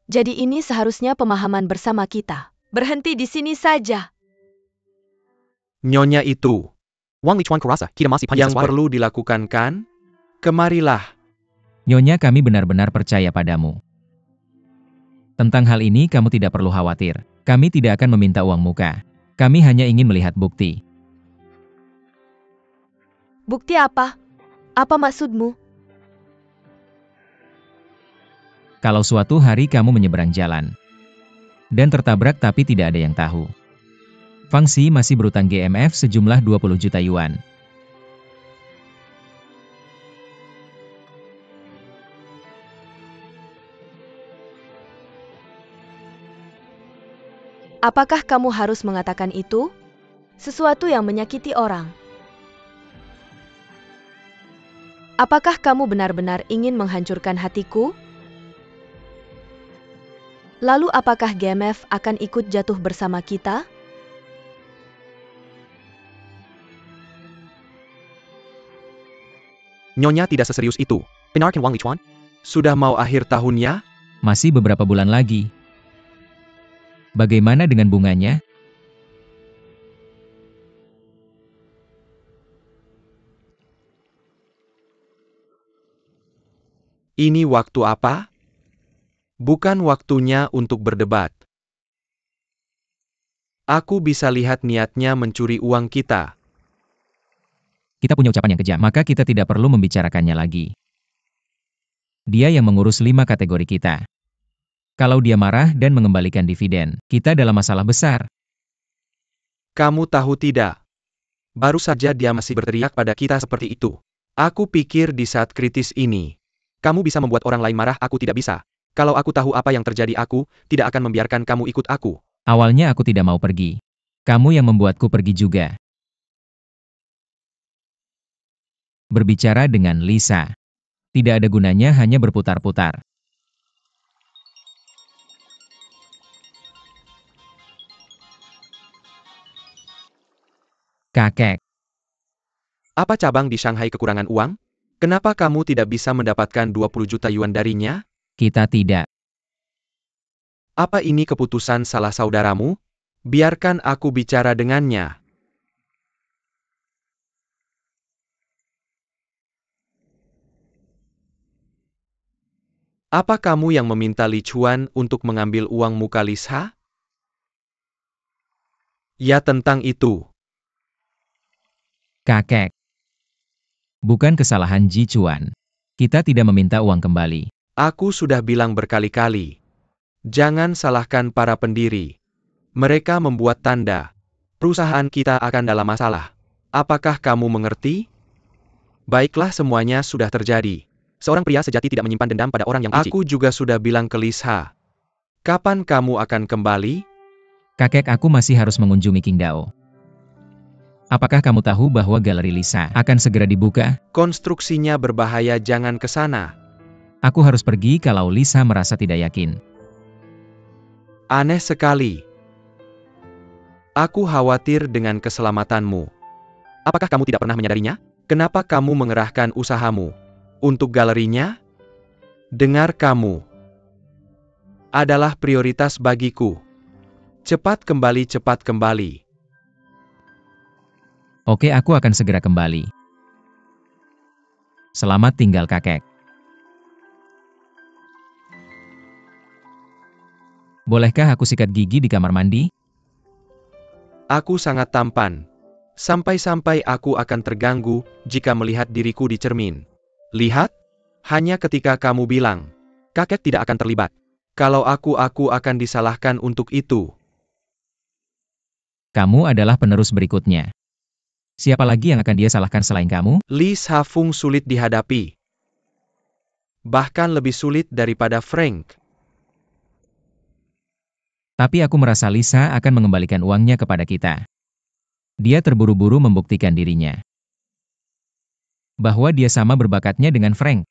Jadi ini seharusnya pemahaman bersama kita. Berhenti di sini saja. Nyonya itu. Wang Li Chuan kurasa kita masih panjang. Yang perlu dilakukan kan? Kemarilah. Nyonya, kami benar-benar percaya padamu. Tentang hal ini kamu tidak perlu khawatir. Kami tidak akan meminta uang muka. Kami hanya ingin melihat bukti. Bukti apa? Apa maksudmu? Kalau suatu hari kamu menyeberang jalan dan tertabrak tapi tidak ada yang tahu. Fang Xi masih berutang GMF sejumlah 20 juta yuan. Apakah kamu harus mengatakan itu? Sesuatu yang menyakiti orang. Apakah kamu benar-benar ingin menghancurkan hatiku? Lalu apakah GMF akan ikut jatuh bersama kita? Nyonya tidak seserius itu. Benarkan Wang Li Chuan? Sudah mau akhir tahunnya? Masih beberapa bulan lagi. Bagaimana dengan bunganya? Ini waktu apa? Bukan waktunya untuk berdebat. Aku bisa lihat niatnya mencuri uang kita. Kita punya ucapan yang kejam, maka kita tidak perlu membicarakannya lagi. Dia yang mengurus 5 kategori kita. Kalau dia marah dan mengembalikan dividen, kita dalam masalah besar. Kamu tahu tidak? Baru saja dia masih berteriak pada kita seperti itu. Aku pikir di saat kritis ini, kamu bisa membuat orang lain marah, aku tidak bisa. Kalau aku tahu apa yang terjadi, aku tidak akan membiarkan kamu ikut aku. Awalnya aku tidak mau pergi. Kamu yang membuatku pergi juga. Berbicara dengan Lisa. Tidak ada gunanya hanya berputar-putar. Kakek. Apa cabang di Shanghai kekurangan uang? Kenapa kamu tidak bisa mendapatkan 20 juta yuan darinya? Kita tidak. Apa ini keputusan salah saudaramu? Biarkan aku bicara dengannya. Apa kamu yang meminta Li Chuan untuk mengambil uang muka Lisa? Ya, tentang itu. Kakek. Bukan kesalahan Ji Chuan. Kita tidak meminta uang kembali. Aku sudah bilang berkali-kali. Jangan salahkan para pendiri. Mereka membuat tanda. Perusahaan kita akan dalam masalah. Apakah kamu mengerti? Baiklah, semuanya sudah terjadi. Seorang pria sejati tidak menyimpan dendam pada orang yang benci. Aku juga sudah bilang ke Lisa. Kapan kamu akan kembali? Kakek, aku masih harus mengunjungi Qingdao. Apakah kamu tahu bahwa galeri Lisa akan segera dibuka? Konstruksinya berbahaya, jangan ke sana. Aku harus pergi kalau Lisa merasa tidak yakin. Aneh sekali. Aku khawatir dengan keselamatanmu. Apakah kamu tidak pernah menyadarinya? Kenapa kamu mengerahkan usahamu untuk galerinya? Dengar, kamu adalah prioritas bagiku. Cepat kembali, cepat kembali. Oke, aku akan segera kembali. Selamat tinggal, kakek. Bolehkah aku sikat gigi di kamar mandi? Aku sangat tampan. Sampai-sampai aku akan terganggu jika melihat diriku di cermin. Lihat, hanya ketika kamu bilang, kakek tidak akan terlibat. Kalau aku akan disalahkan untuk itu. Kamu adalah penerus berikutnya. Siapa lagi yang akan dia salahkan selain kamu? Li Shafung sulit dihadapi. Bahkan lebih sulit daripada Frank. Tapi aku merasa Lisa akan mengembalikan uangnya kepada kita. Dia terburu-buru membuktikan dirinya. Bahwa dia sama berbakatnya dengan Frank.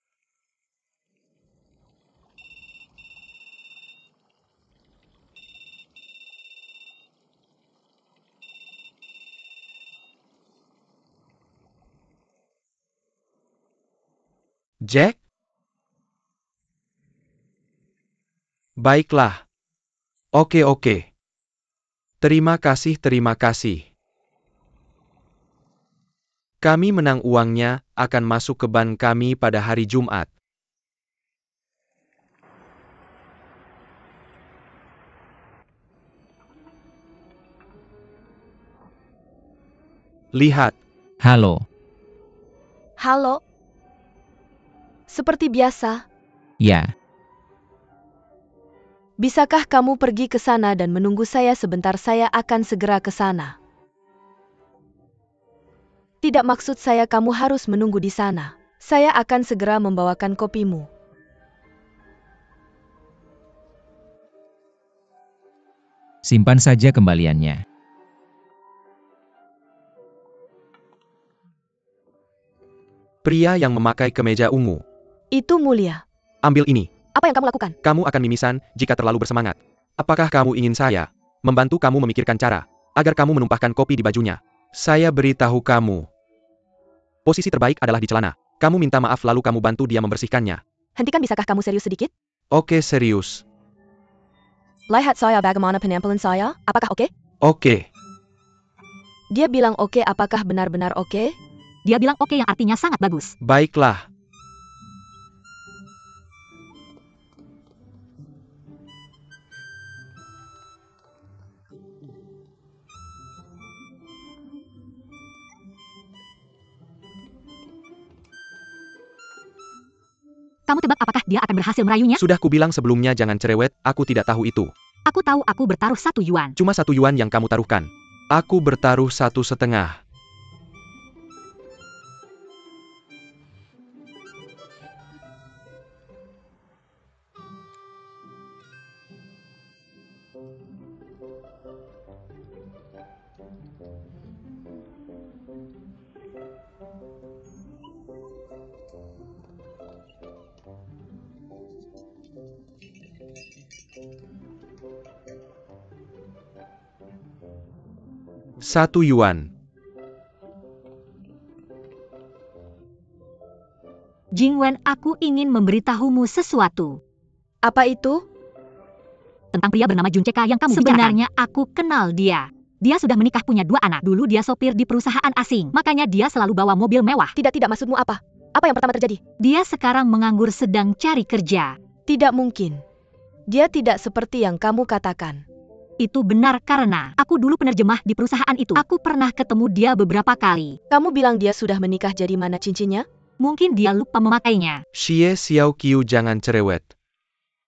Jack? Baiklah. Oke. Terima kasih, terima kasih. Kami menang, uangnya akan masuk ke bank kami pada hari Jumat. Lihat. Halo. Halo? Seperti biasa, Ya, bisakah kamu pergi ke sana dan menunggu saya sebentar? Saya akan segera ke sana. Tidak, maksud saya kamu harus menunggu di sana. Saya akan segera membawakan kopimu. simpan saja kembaliannya. Pria yang memakai kemeja ungu. Itu mulia. Ambil ini. Apa yang kamu lakukan? Kamu akan mimisan jika terlalu bersemangat. Apakah kamu ingin saya membantu kamu memikirkan cara agar kamu menumpahkan kopi di bajunya? Saya beritahu kamu. Posisi terbaik adalah di celana. Kamu minta maaf lalu kamu bantu dia membersihkannya. Hentikan, bisakah kamu serius sedikit? Oke, serius. Lihat saya bagaimana penampilan saya. Apakah oke? Oke. Dia bilang oke, apakah benar-benar oke? Dia bilang oke yang artinya sangat bagus. Baiklah. Kamu tebak apakah dia akan berhasil merayunya? Sudah kubilang sebelumnya jangan cerewet, aku tidak tahu itu. Aku tahu, aku bertaruh 1 yuan. Cuma 1 yuan yang kamu taruhkan. Aku bertaruh 1,5. Satu yuan. Jingwen, aku ingin memberitahumu sesuatu. Apa itu? Tentang pria bernama Jun Cheka yang kamu bicarakan. Sebenarnya aku kenal dia. Dia sudah menikah, punya 2 anak. Dulu dia sopir di perusahaan asing. Makanya dia selalu bawa mobil mewah. Tidak, maksudmu apa? Apa yang pertama terjadi? Dia sekarang menganggur, sedang cari kerja. Tidak mungkin. Dia tidak seperti yang kamu katakan. Itu benar karena aku dulu penerjemah di perusahaan itu. Aku pernah ketemu dia beberapa kali. Kamu bilang dia sudah menikah, jadi mana cincinnya? Mungkin dia lupa memakainya. Xie Xiao Qiu, jangan cerewet.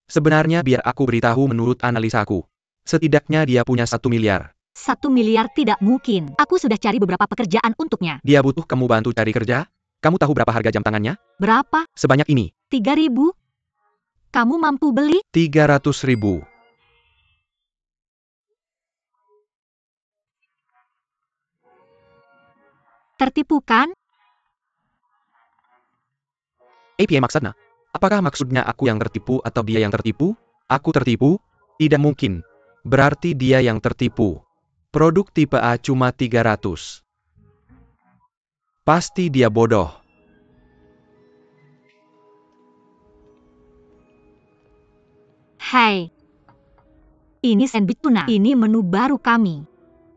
Sebenarnya biar aku beritahu menurut analisaku. Setidaknya dia punya 1 miliar. 1 miliar tidak mungkin. Aku sudah cari beberapa pekerjaan untuknya. Dia butuh kamu bantu cari kerja? Kamu tahu berapa harga jam tangannya? Berapa? Sebanyak ini. 3.000? Kamu mampu beli? 300.000. Tertipu kan? Apa maksudnya? Apakah maksudnya aku yang tertipu atau dia yang tertipu? Aku tertipu? Tidak mungkin. Berarti dia yang tertipu. Produk tipe A cuma 300. Pasti dia bodoh. Hai. Ini sandwich tuna. Ini menu baru kami.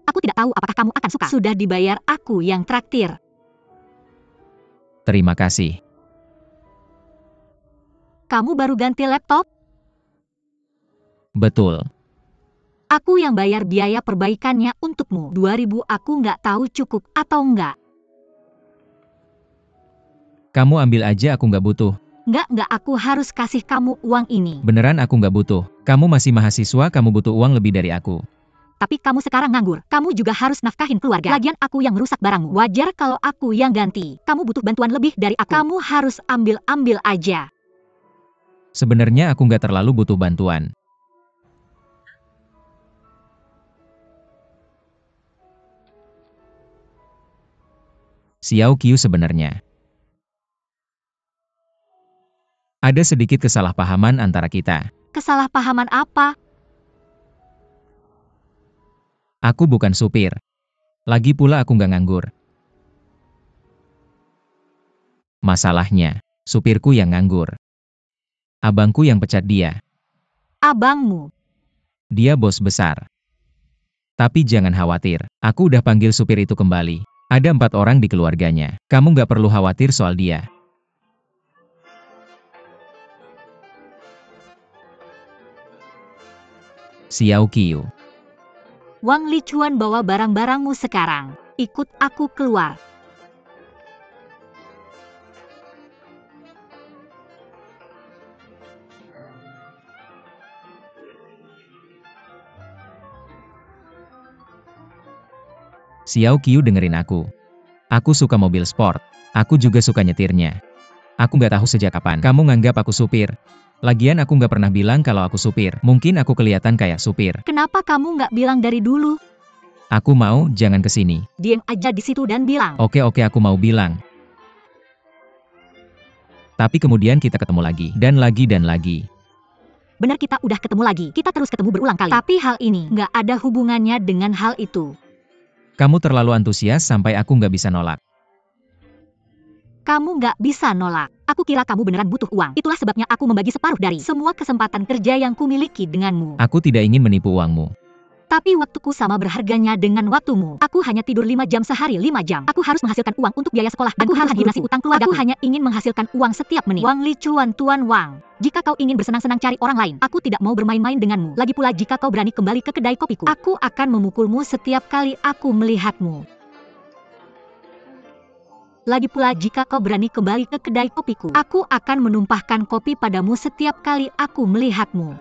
Aku tidak tahu apakah kamu akan suka. Sudah dibayar, aku yang traktir. Terima kasih. Kamu baru ganti laptop? Betul. Aku yang bayar biaya perbaikannya untukmu. 2.000 aku nggak tahu cukup atau nggak. Kamu ambil aja, aku nggak butuh. Nggak, aku harus kasih kamu uang ini. Beneran aku nggak butuh. Kamu masih mahasiswa, kamu butuh uang lebih dari aku. Tapi kamu sekarang nganggur. Kamu juga harus nafkahin keluarga. Lagian aku yang merusak barangmu. Wajar kalau aku yang ganti. Kamu butuh bantuan lebih dari aku. Kamu harus ambil aja. Sebenarnya aku nggak terlalu butuh bantuan. Xiao Qiu, sebenarnya ada sedikit kesalahpahaman antara kita. Kesalahpahaman apa? Aku bukan supir. Lagi pula aku nggak nganggur. Masalahnya, supirku yang nganggur. Abangku yang pecat dia. Abangmu? Dia bos besar. Tapi jangan khawatir, aku udah panggil supir itu kembali. Ada 4 orang di keluarganya. Kamu nggak perlu khawatir soal dia. Xiao Qiu. Wang Lichuan, bawa barang-barangmu sekarang. Ikut aku keluar. Xiao Qiu, dengerin aku. Aku suka mobil sport. Aku juga suka nyetirnya. Aku nggak tahu sejak kapan kamu nganggap aku supir. Lagian aku nggak pernah bilang kalau aku supir. Mungkin aku kelihatan kayak supir. Kenapa kamu nggak bilang dari dulu? Aku mau, jangan kesini. Diam aja di situ dan bilang. Oke, aku mau bilang. Tapi kemudian kita ketemu lagi, dan lagi. Benar, kita udah ketemu lagi. Kita terus ketemu berulang kali. Tapi hal ini nggak ada hubungannya dengan hal itu. Kamu terlalu antusias sampai aku nggak bisa nolak. Kamu nggak bisa nolak. Aku kira kamu beneran butuh uang. Itulah sebabnya aku membagi separuh dari semua kesempatan kerja yang kumiliki denganmu. Aku tidak ingin menipu uangmu. Tapi waktuku sama berharganya dengan waktumu. Aku hanya tidur 5 jam sehari, 5 jam. Aku harus menghasilkan uang untuk biaya sekolah dan aku harus melunasi utang keluarga. Aku hanya ingin menghasilkan uang setiap menit. Wang Lichuan, Tuan Wang. Jika kau ingin bersenang-senang cari orang lain, aku tidak mau bermain-main denganmu. Lagi pula jika kau berani kembali ke kedai kopiku, aku akan memukulmu setiap kali aku melihatmu. Lagi pula jika kau berani kembali ke kedai kopiku, aku akan menumpahkan kopi padamu setiap kali aku melihatmu.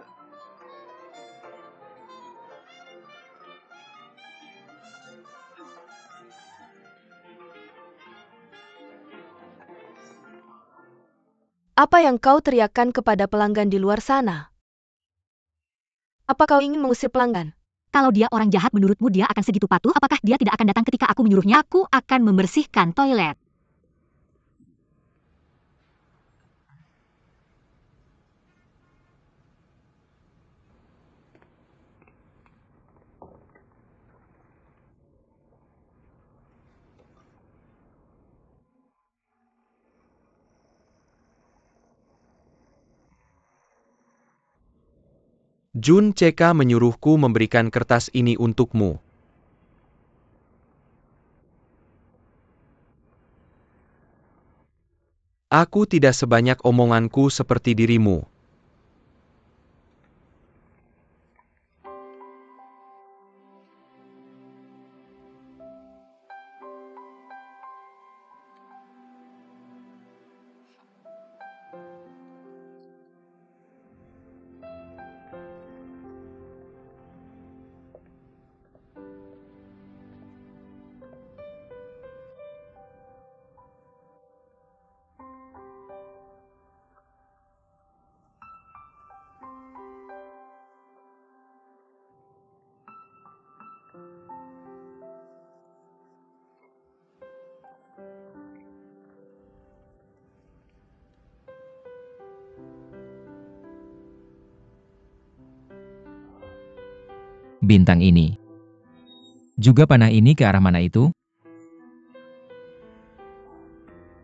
Apa yang kau teriakkan kepada pelanggan di luar sana? Apa kau ingin mengusir pelanggan? Kalau dia orang jahat menurutmu dia akan segitu patuh? Apakah dia tidak akan datang ketika aku menyuruhnya? Aku akan membersihkan toilet. Jun CK menyuruhku memberikan kertas ini untukmu. Aku tidak sebanyak omonganku seperti dirimu. Bintang ini. Juga panah ini ke arah mana itu?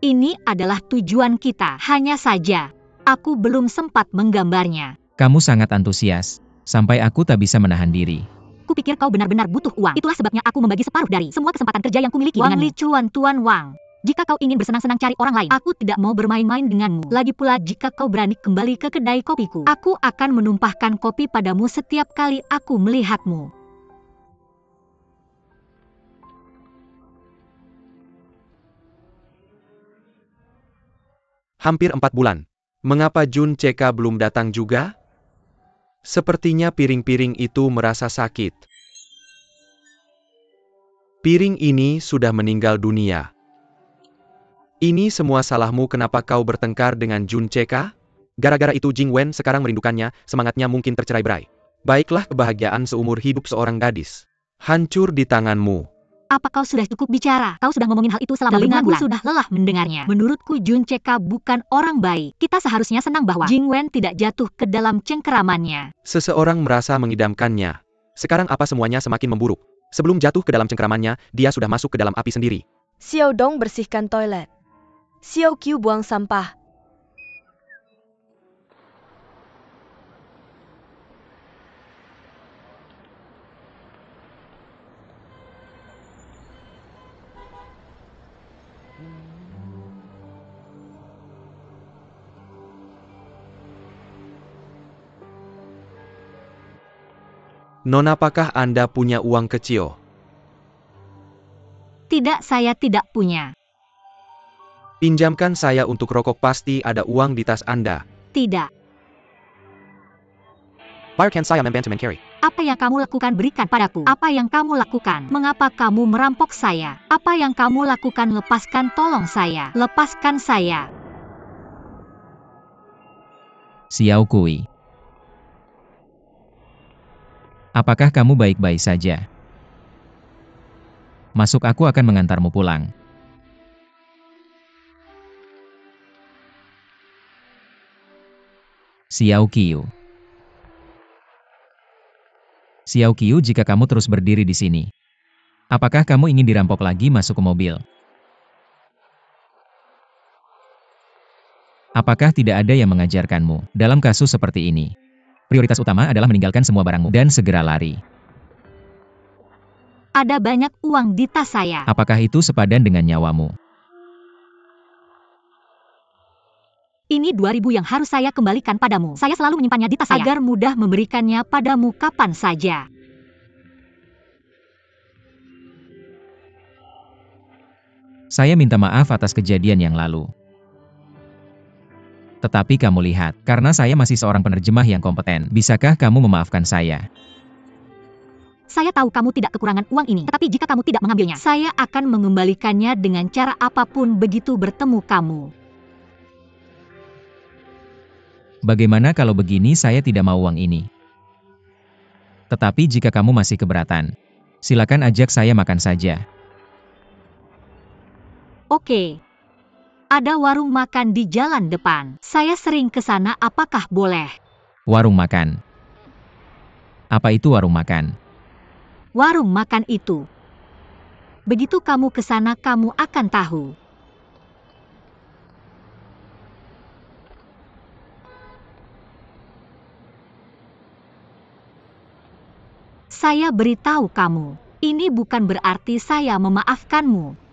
Ini adalah tujuan kita. Hanya saja, aku belum sempat menggambarnya. Kamu sangat antusias, sampai aku tak bisa menahan diri. Kupikir kau benar-benar butuh uang. Itulah sebabnya aku membagi separuh dari semua kesempatan kerja yang kumiliki denganmu. Wang Licuan, Tuan Wang. Jika kau ingin bersenang-senang cari orang lain, aku tidak mau bermain-main denganmu. Lagi pula jika kau berani kembali ke kedai kopiku, aku akan menumpahkan kopi padamu setiap kali aku melihatmu. Hampir 4 bulan. Mengapa Jun CK belum datang juga? Sepertinya piring-piring itu merasa sakit. Piring ini sudah meninggal dunia. Ini semua salahmu. Kenapa kau bertengkar dengan Jun CK? Gara-gara itu Jing Wen sekarang merindukannya, semangatnya mungkin tercerai-berai. Baiklah, kebahagiaan seumur hidup seorang gadis hancur di tanganmu. Apa kau sudah cukup bicara? Kau sudah ngomongin hal itu selama berbulan-bulan. Sudah lelah mendengarnya. Menurutku Jun CK bukan orang baik. Kita seharusnya senang bahwa Jing Wen tidak jatuh ke dalam cengkeramannya. Seseorang merasa mengidamkannya. Sekarang apa semuanya semakin memburuk. Sebelum jatuh ke dalam cengkeramannya, dia sudah masuk ke dalam api sendiri. Xiao Dong bersihkan toilet. Xiao Qiu buang sampah. Nona, apakah Anda punya uang kecil? Tidak, saya tidak punya. Pinjamkan saya untuk rokok, pasti ada uang di tas Anda. Tidak. Biarkan saya membantu mencari. Apa yang kamu lakukan berikan padaku. Apa yang kamu lakukan? Mengapa kamu merampok saya? Apa yang kamu lakukan? Lepaskan, tolong saya. Lepaskan saya. Xiao Kui. Apakah kamu baik-baik saja? Masuk, aku akan mengantarmu pulang. Xiao Qiu. Xiao Qiu, jika kamu terus berdiri di sini, apakah kamu ingin dirampok lagi? Masuk ke mobil. Apakah tidak ada yang mengajarkanmu dalam kasus seperti ini? Prioritas utama adalah meninggalkan semua barangmu dan segera lari. Ada banyak uang di tas saya. Apakah itu sepadan dengan nyawamu? Ini 2.000 yang harus saya kembalikan padamu. Saya selalu menyimpannya di tas saya agar mudah memberikannya padamu kapan saja. Saya minta maaf atas kejadian yang lalu. Tetapi kamu lihat, karena saya masih seorang penerjemah yang kompeten, bisakah kamu memaafkan saya? Saya tahu kamu tidak kekurangan uang ini, tetapi jika kamu tidak mengambilnya, saya akan mengembalikannya dengan cara apapun begitu bertemu kamu. Bagaimana kalau begini? Saya tidak mau uang ini. Tetapi jika kamu masih keberatan, silakan ajak saya makan saja. Oke. Ada warung makan di jalan depan. Saya sering ke sana, apakah boleh? Warung makan. Apa itu warung makan? Warung makan itu. Begitu kamu ke sana, kamu akan tahu. Saya beritahu kamu, ini bukan berarti saya memaafkanmu.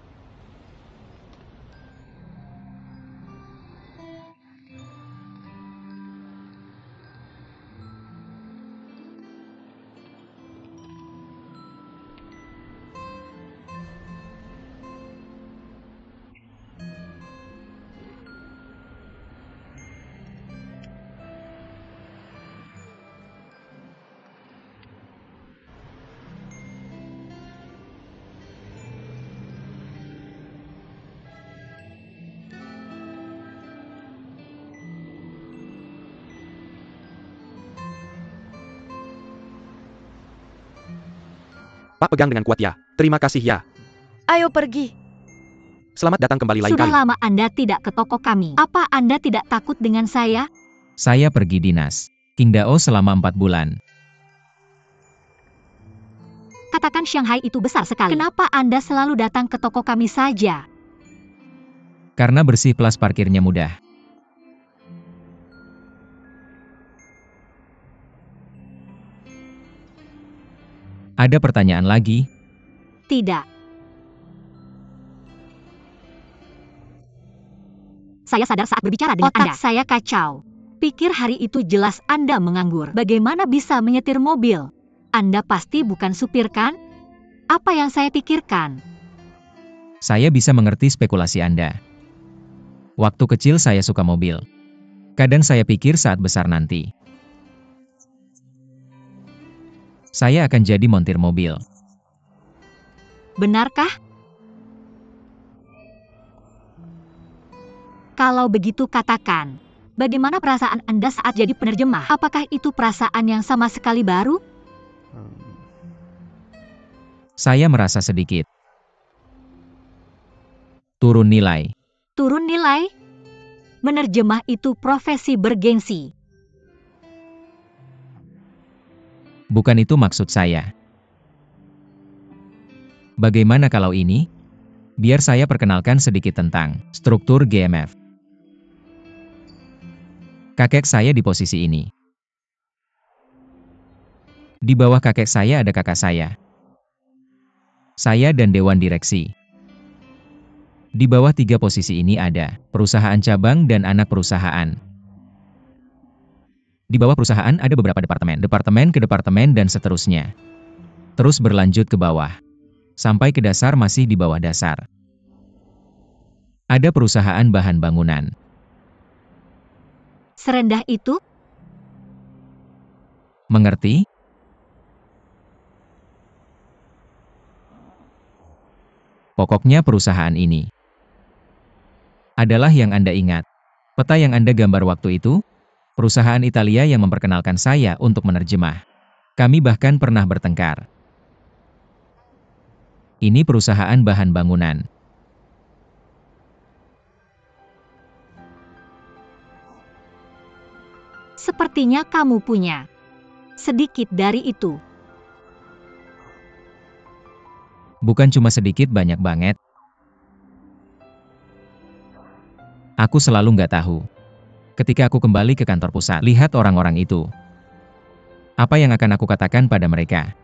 Pak pegang dengan kuat ya. Terima kasih ya. Ayo pergi. Selamat datang kembali lain Sudah kali. lama Anda tidak ke toko kami. Apa Anda tidak takut dengan saya? Saya pergi dinas Qingdao selama 4 bulan. Katakan Shanghai itu besar sekali. Kenapa Anda selalu datang ke toko kami saja? Karena bersih plus parkirnya mudah. Ada pertanyaan lagi? Tidak. Saya sadar saat berbicara dengan Anda. Otak saya kacau. Pikir hari itu jelas Anda menganggur. Bagaimana bisa menyetir mobil? Anda pasti bukan supir kan? Apa yang saya pikirkan? Saya bisa mengerti spekulasi Anda. Waktu kecil saya suka mobil. Kadang saya pikir saat besar nanti, saya akan jadi montir mobil. Benarkah? Kalau begitu katakan, bagaimana perasaan Anda saat jadi penerjemah? Apakah itu perasaan yang sama sekali baru? Saya merasa sedikit turun nilai. Turun nilai? Menerjemah itu profesi bergengsi. Bukan itu maksud saya. Bagaimana kalau ini? Biar saya perkenalkan sedikit tentang struktur GMF. Kakek saya di posisi ini. Di bawah kakek saya ada kakak saya. Saya dan dewan direksi. Di bawah 3 posisi ini ada perusahaan cabang dan anak perusahaan. Di bawah perusahaan ada beberapa departemen, departemen ke departemen dan seterusnya. Terus berlanjut ke bawah. Sampai ke dasar masih di bawah dasar. Ada perusahaan bahan bangunan. Serendah itu? Mengerti? Pokoknya perusahaan ini adalah yang Anda ingat. Peta yang Anda gambar waktu itu? Perusahaan Italia yang memperkenalkan saya untuk menerjemah. Kami bahkan pernah bertengkar. Ini perusahaan bahan bangunan. Sepertinya kamu punya sedikit dari itu. Bukan cuma sedikit, banyak banget. Aku selalu nggak tahu. Ketika aku kembali ke kantor pusat, lihat orang-orang itu. Apa yang akan aku katakan pada mereka?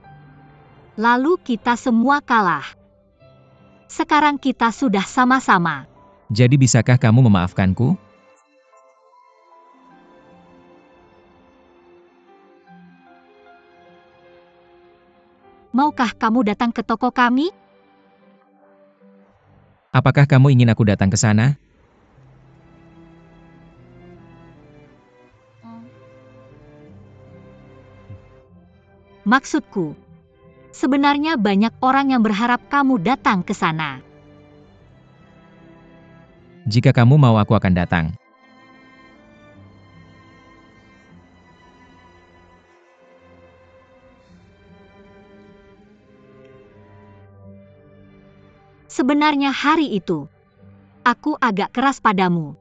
Lalu kita semua kalah. Sekarang kita sudah sama-sama. Jadi bisakah kamu memaafkanku? Maukah kamu datang ke toko kami? Apakah kamu ingin aku datang ke sana? Maksudku, sebenarnya banyak orang yang berharap kamu datang ke sana. Jika kamu mau, aku akan datang. Sebenarnya hari itu, aku agak keras padamu.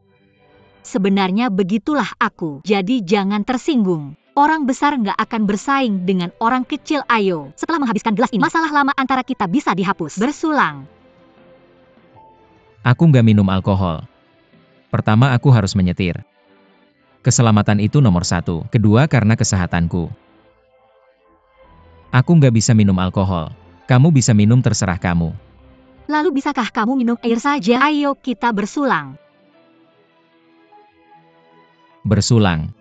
Sebenarnya begitulah aku, jadi jangan tersinggung. Orang besar nggak akan bersaing dengan orang kecil. Ayo, setelah menghabiskan gelas ini, masalah lama antara kita bisa dihapus. Bersulang. Aku nggak minum alkohol. Pertama, aku harus menyetir. Keselamatan itu nomor satu. Kedua, karena kesehatanku. Aku nggak bisa minum alkohol. Kamu bisa minum, terserah kamu. Lalu bisakah kamu minum air saja? Ayo kita bersulang. Bersulang.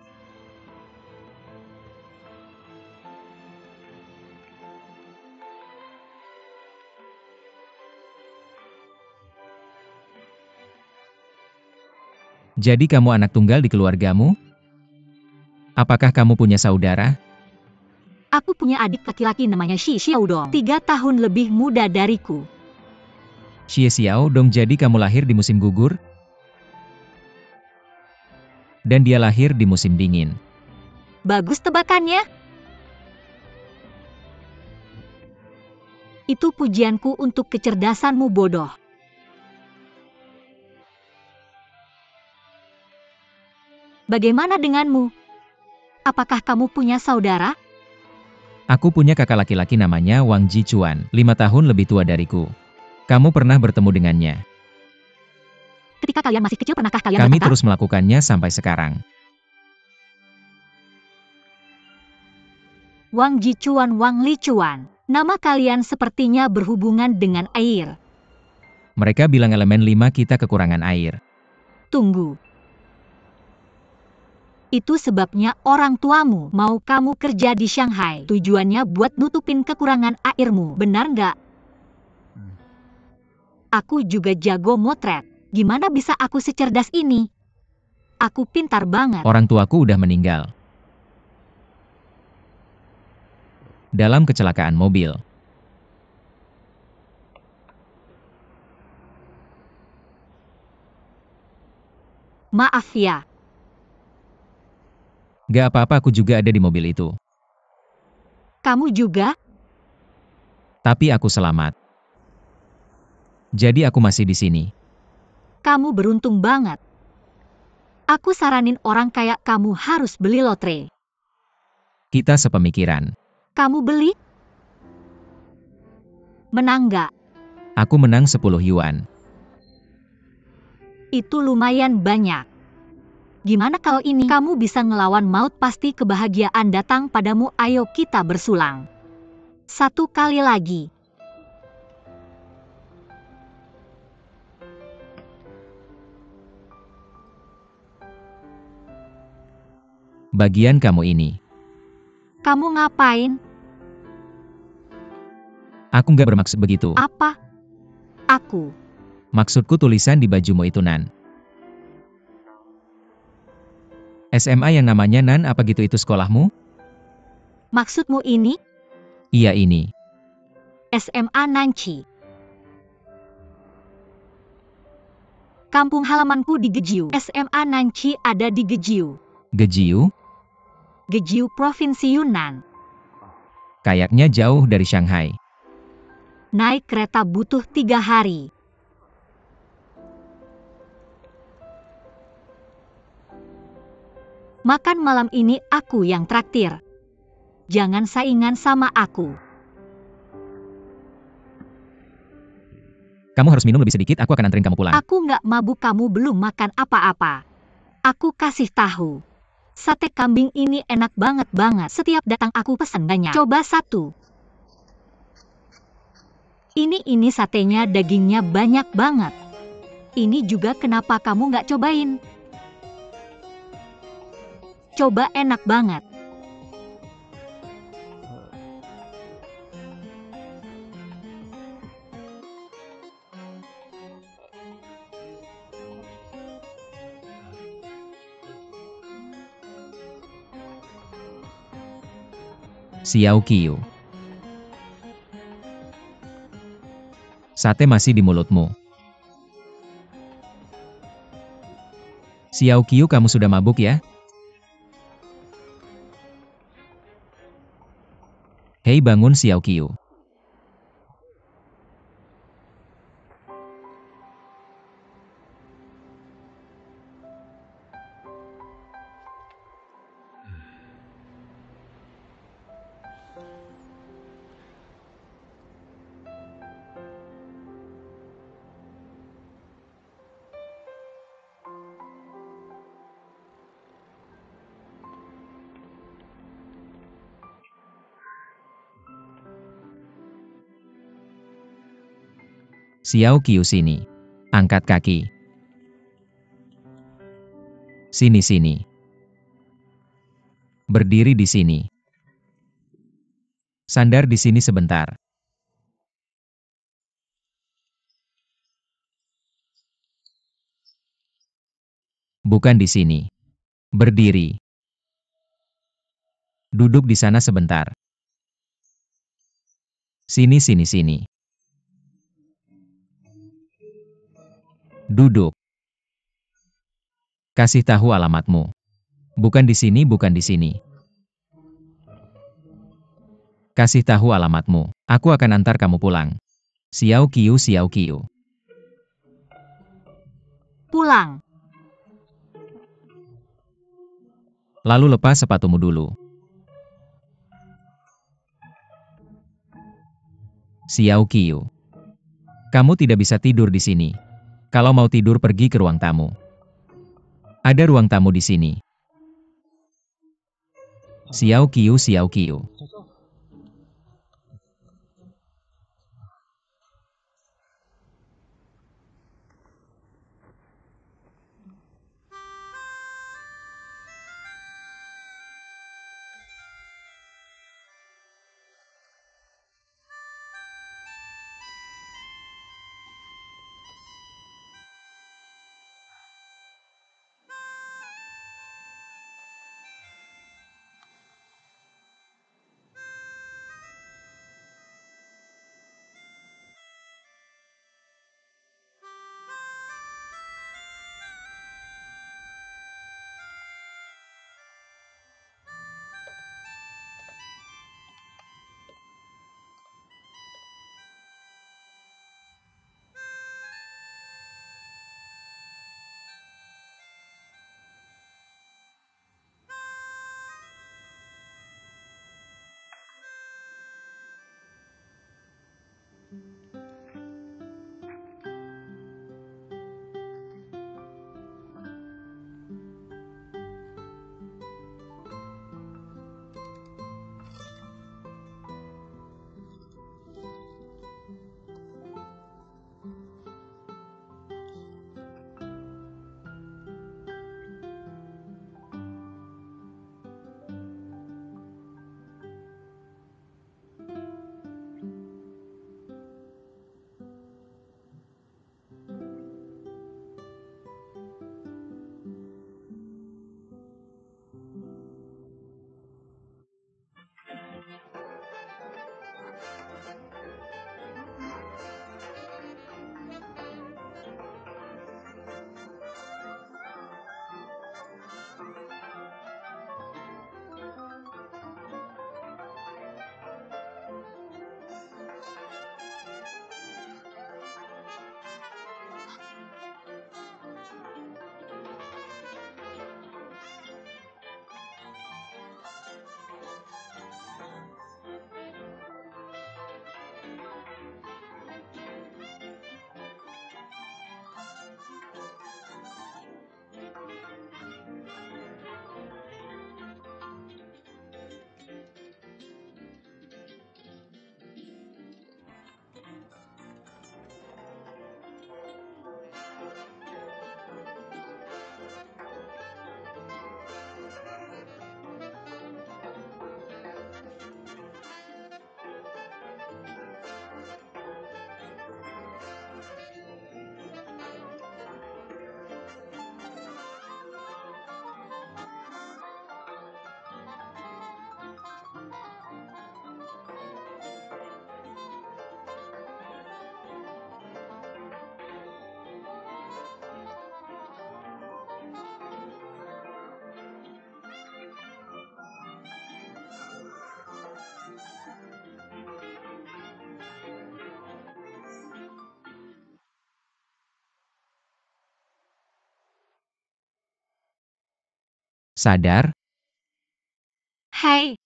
Jadi kamu anak tunggal di keluargamu? Apakah kamu punya saudara? Aku punya adik laki-laki namanya Shi Xiaodong, 3 tahun lebih muda dariku. Xie Xiao Dong, jadi kamu lahir di musim gugur? Dan dia lahir di musim dingin. Bagus tebakannya. Itu pujianku untuk kecerdasanmu, bodoh. Bagaimana denganmu? Apakah kamu punya saudara? Aku punya kakak laki-laki namanya Wang Jichuan, 5 tahun lebih tua dariku. Kamu pernah bertemu dengannya? Ketika kalian masih kecil, pernahkah kalian Kami berkata, terus melakukannya sampai sekarang. Wang Jichuan, Wang Lichuan. Nama kalian sepertinya berhubungan dengan air. Mereka bilang elemen 5 kita kekurangan air. Tunggu. Itu sebabnya orang tuamu mau kamu kerja di Shanghai. Tujuannya buat nutupin kekurangan airmu, benar nggak? Aku juga jago motret. Gimana bisa aku secerdas ini? Aku pintar banget. Orang tuaku udah meninggal. Dalam kecelakaan mobil. Maaf ya. Gak apa-apa, aku juga ada di mobil itu. Kamu juga? Tapi aku selamat. Jadi aku masih di sini. Kamu beruntung banget. Aku saranin orang kayak kamu harus beli lotre. Kita sepemikiran. Kamu beli? Menang nggak? Aku menang 10 yuan. Itu lumayan banyak. Gimana kalau ini kamu bisa ngelawan maut? Pasti kebahagiaan datang padamu. Ayo kita bersulang. 1 kali lagi. Bagian kamu ini. Kamu ngapain? Aku nggak bermaksud begitu. Apa? Aku. Maksudku tulisan di bajumu itu, Nan. SMA yang namanya Nan, apa gitu itu sekolahmu? Maksudmu ini? Iya, ini. SMA Nanci. Kampung halamanku di Gejiu. SMA Nanci ada di Gejiu. Gejiu? Gejiu Provinsi Yunnan. Kayaknya jauh dari Shanghai. Naik kereta butuh 3 hari. Makan malam ini aku yang traktir. Jangan saingan sama aku. Kamu harus minum lebih sedikit, aku akan anterin kamu pulang. Aku nggak mabuk, kamu belum makan apa-apa. Aku kasih tahu. Sate kambing ini enak banget. Setiap datang aku pesan banyak. Coba 1. Ini satenya dagingnya banyak banget. Ini juga kenapa kamu nggak cobain? Coba, enak banget. Xiao Qiu. Sate masih di mulutmu. Xiao Qiu, kamu sudah mabuk ya? Hei, bangun Xiao Qiu. Xiao Qiu sini. Angkat kaki. Sini. Berdiri di sini. Sandar di sini sebentar. Bukan di sini. Berdiri. Duduk di sana sebentar. Sini. Duduk. Kasih tahu alamatmu. Bukan di sini. Kasih tahu alamatmu. Aku akan antar kamu pulang. Xiao Qiu. Pulang. Lalu lepas sepatumu dulu. Xiao Qiu. Kamu tidak bisa tidur di sini. Kalau mau tidur pergi ke ruang tamu. Ada ruang tamu di sini. Xiao Qiu. Sadar? Hei,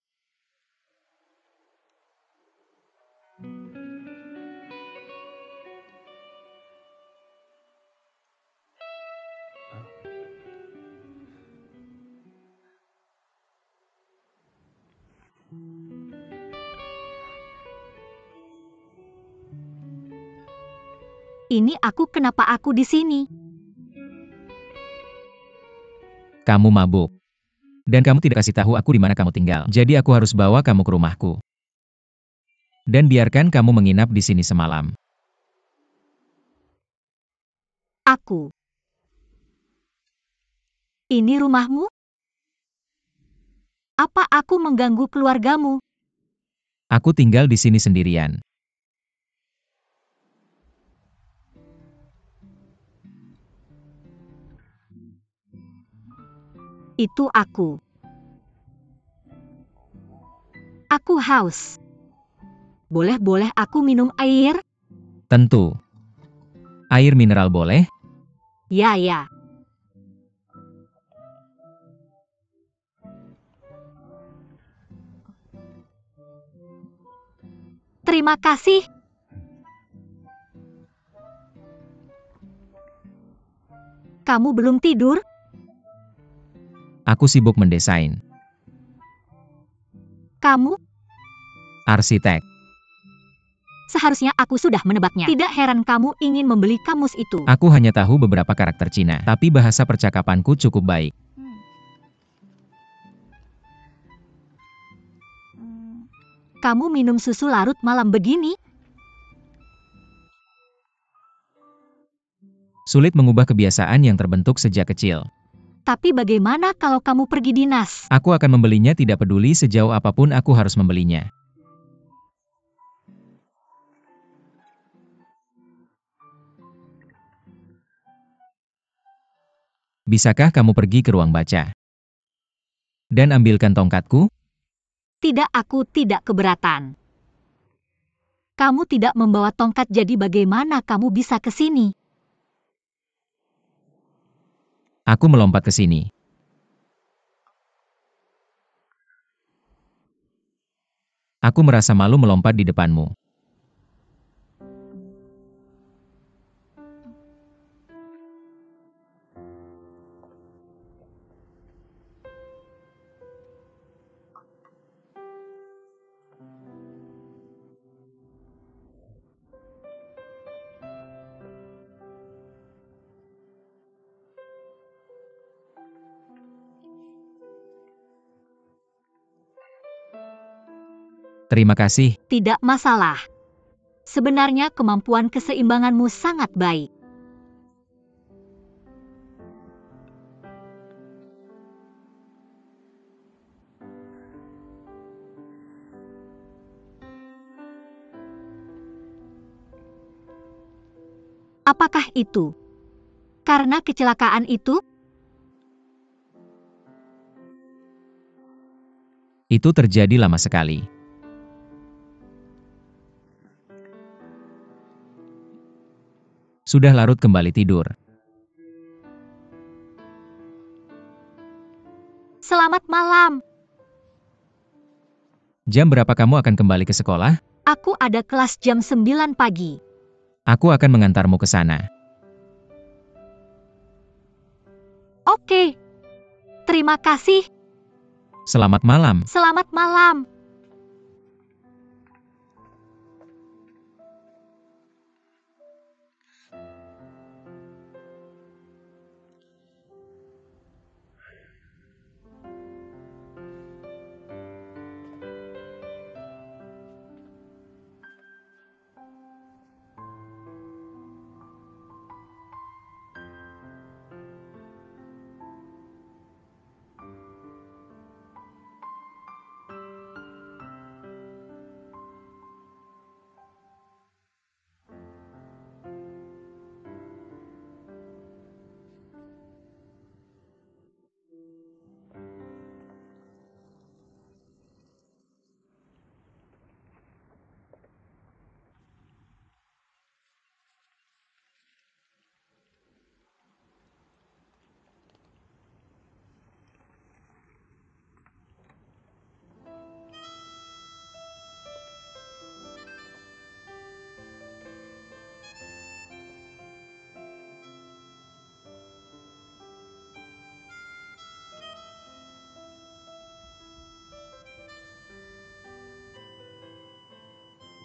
Ini kenapa aku di sini? Kamu mabuk. Dan kamu tidak kasih tahu aku di mana kamu tinggal. Jadi aku harus bawa kamu ke rumahku. Dan biarkan kamu menginap di sini semalam. Aku. Ini rumahmu? Apa aku mengganggu keluargamu? Aku tinggal di sini sendirian. Itu aku. Aku haus. Boleh aku minum air? Tentu. Air mineral boleh? Ya. Terima kasih. Kamu belum tidur? Aku sibuk mendesain. Kamu? Arsitek. Seharusnya aku sudah menebaknya. Tidak heran kamu ingin membeli kamus itu. Aku hanya tahu beberapa karakter Cina, tapi bahasa percakapanku cukup baik. Kamu minum susu larut malam begini? Sulit mengubah kebiasaan yang terbentuk sejak kecil. Tapi bagaimana kalau kamu pergi dinas? Aku akan membelinya tidak peduli sejauh apapun aku harus membelinya. Bisakah kamu pergi ke ruang baca? Dan ambilkan tongkatku? Tidak, aku tidak keberatan. Kamu tidak membawa tongkat, jadi bagaimana kamu bisa ke sini? Aku melompat ke sini. Aku merasa malu melompat di depanmu. Terima kasih. Tidak masalah. Sebenarnya kemampuan keseimbanganmu sangat baik. Apakah itu karena kecelakaan itu? Itu terjadi lama sekali. Sudah larut kembali tidur. Selamat malam. Jam berapa kamu akan kembali ke sekolah? Aku ada kelas jam 9 pagi. Aku akan mengantarmu ke sana. Oke. Terima kasih. Selamat malam. Selamat malam.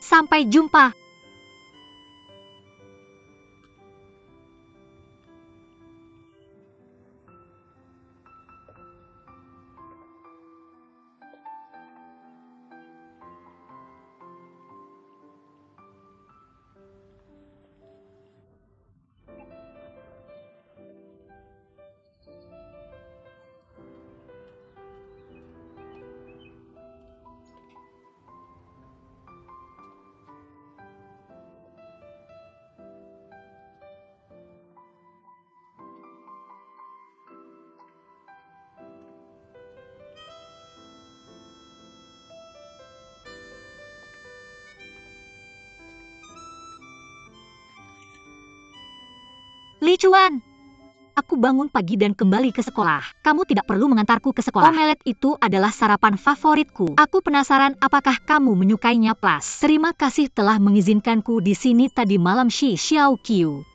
Sampai jumpa. Li Chuan, aku bangun pagi dan kembali ke sekolah. Kamu tidak perlu mengantarku ke sekolah. Omelet itu adalah sarapan favoritku. Aku penasaran apakah kamu menyukainya, Plus. Terima kasih telah mengizinkanku di sini tadi malam, Shi Xiaoqiu.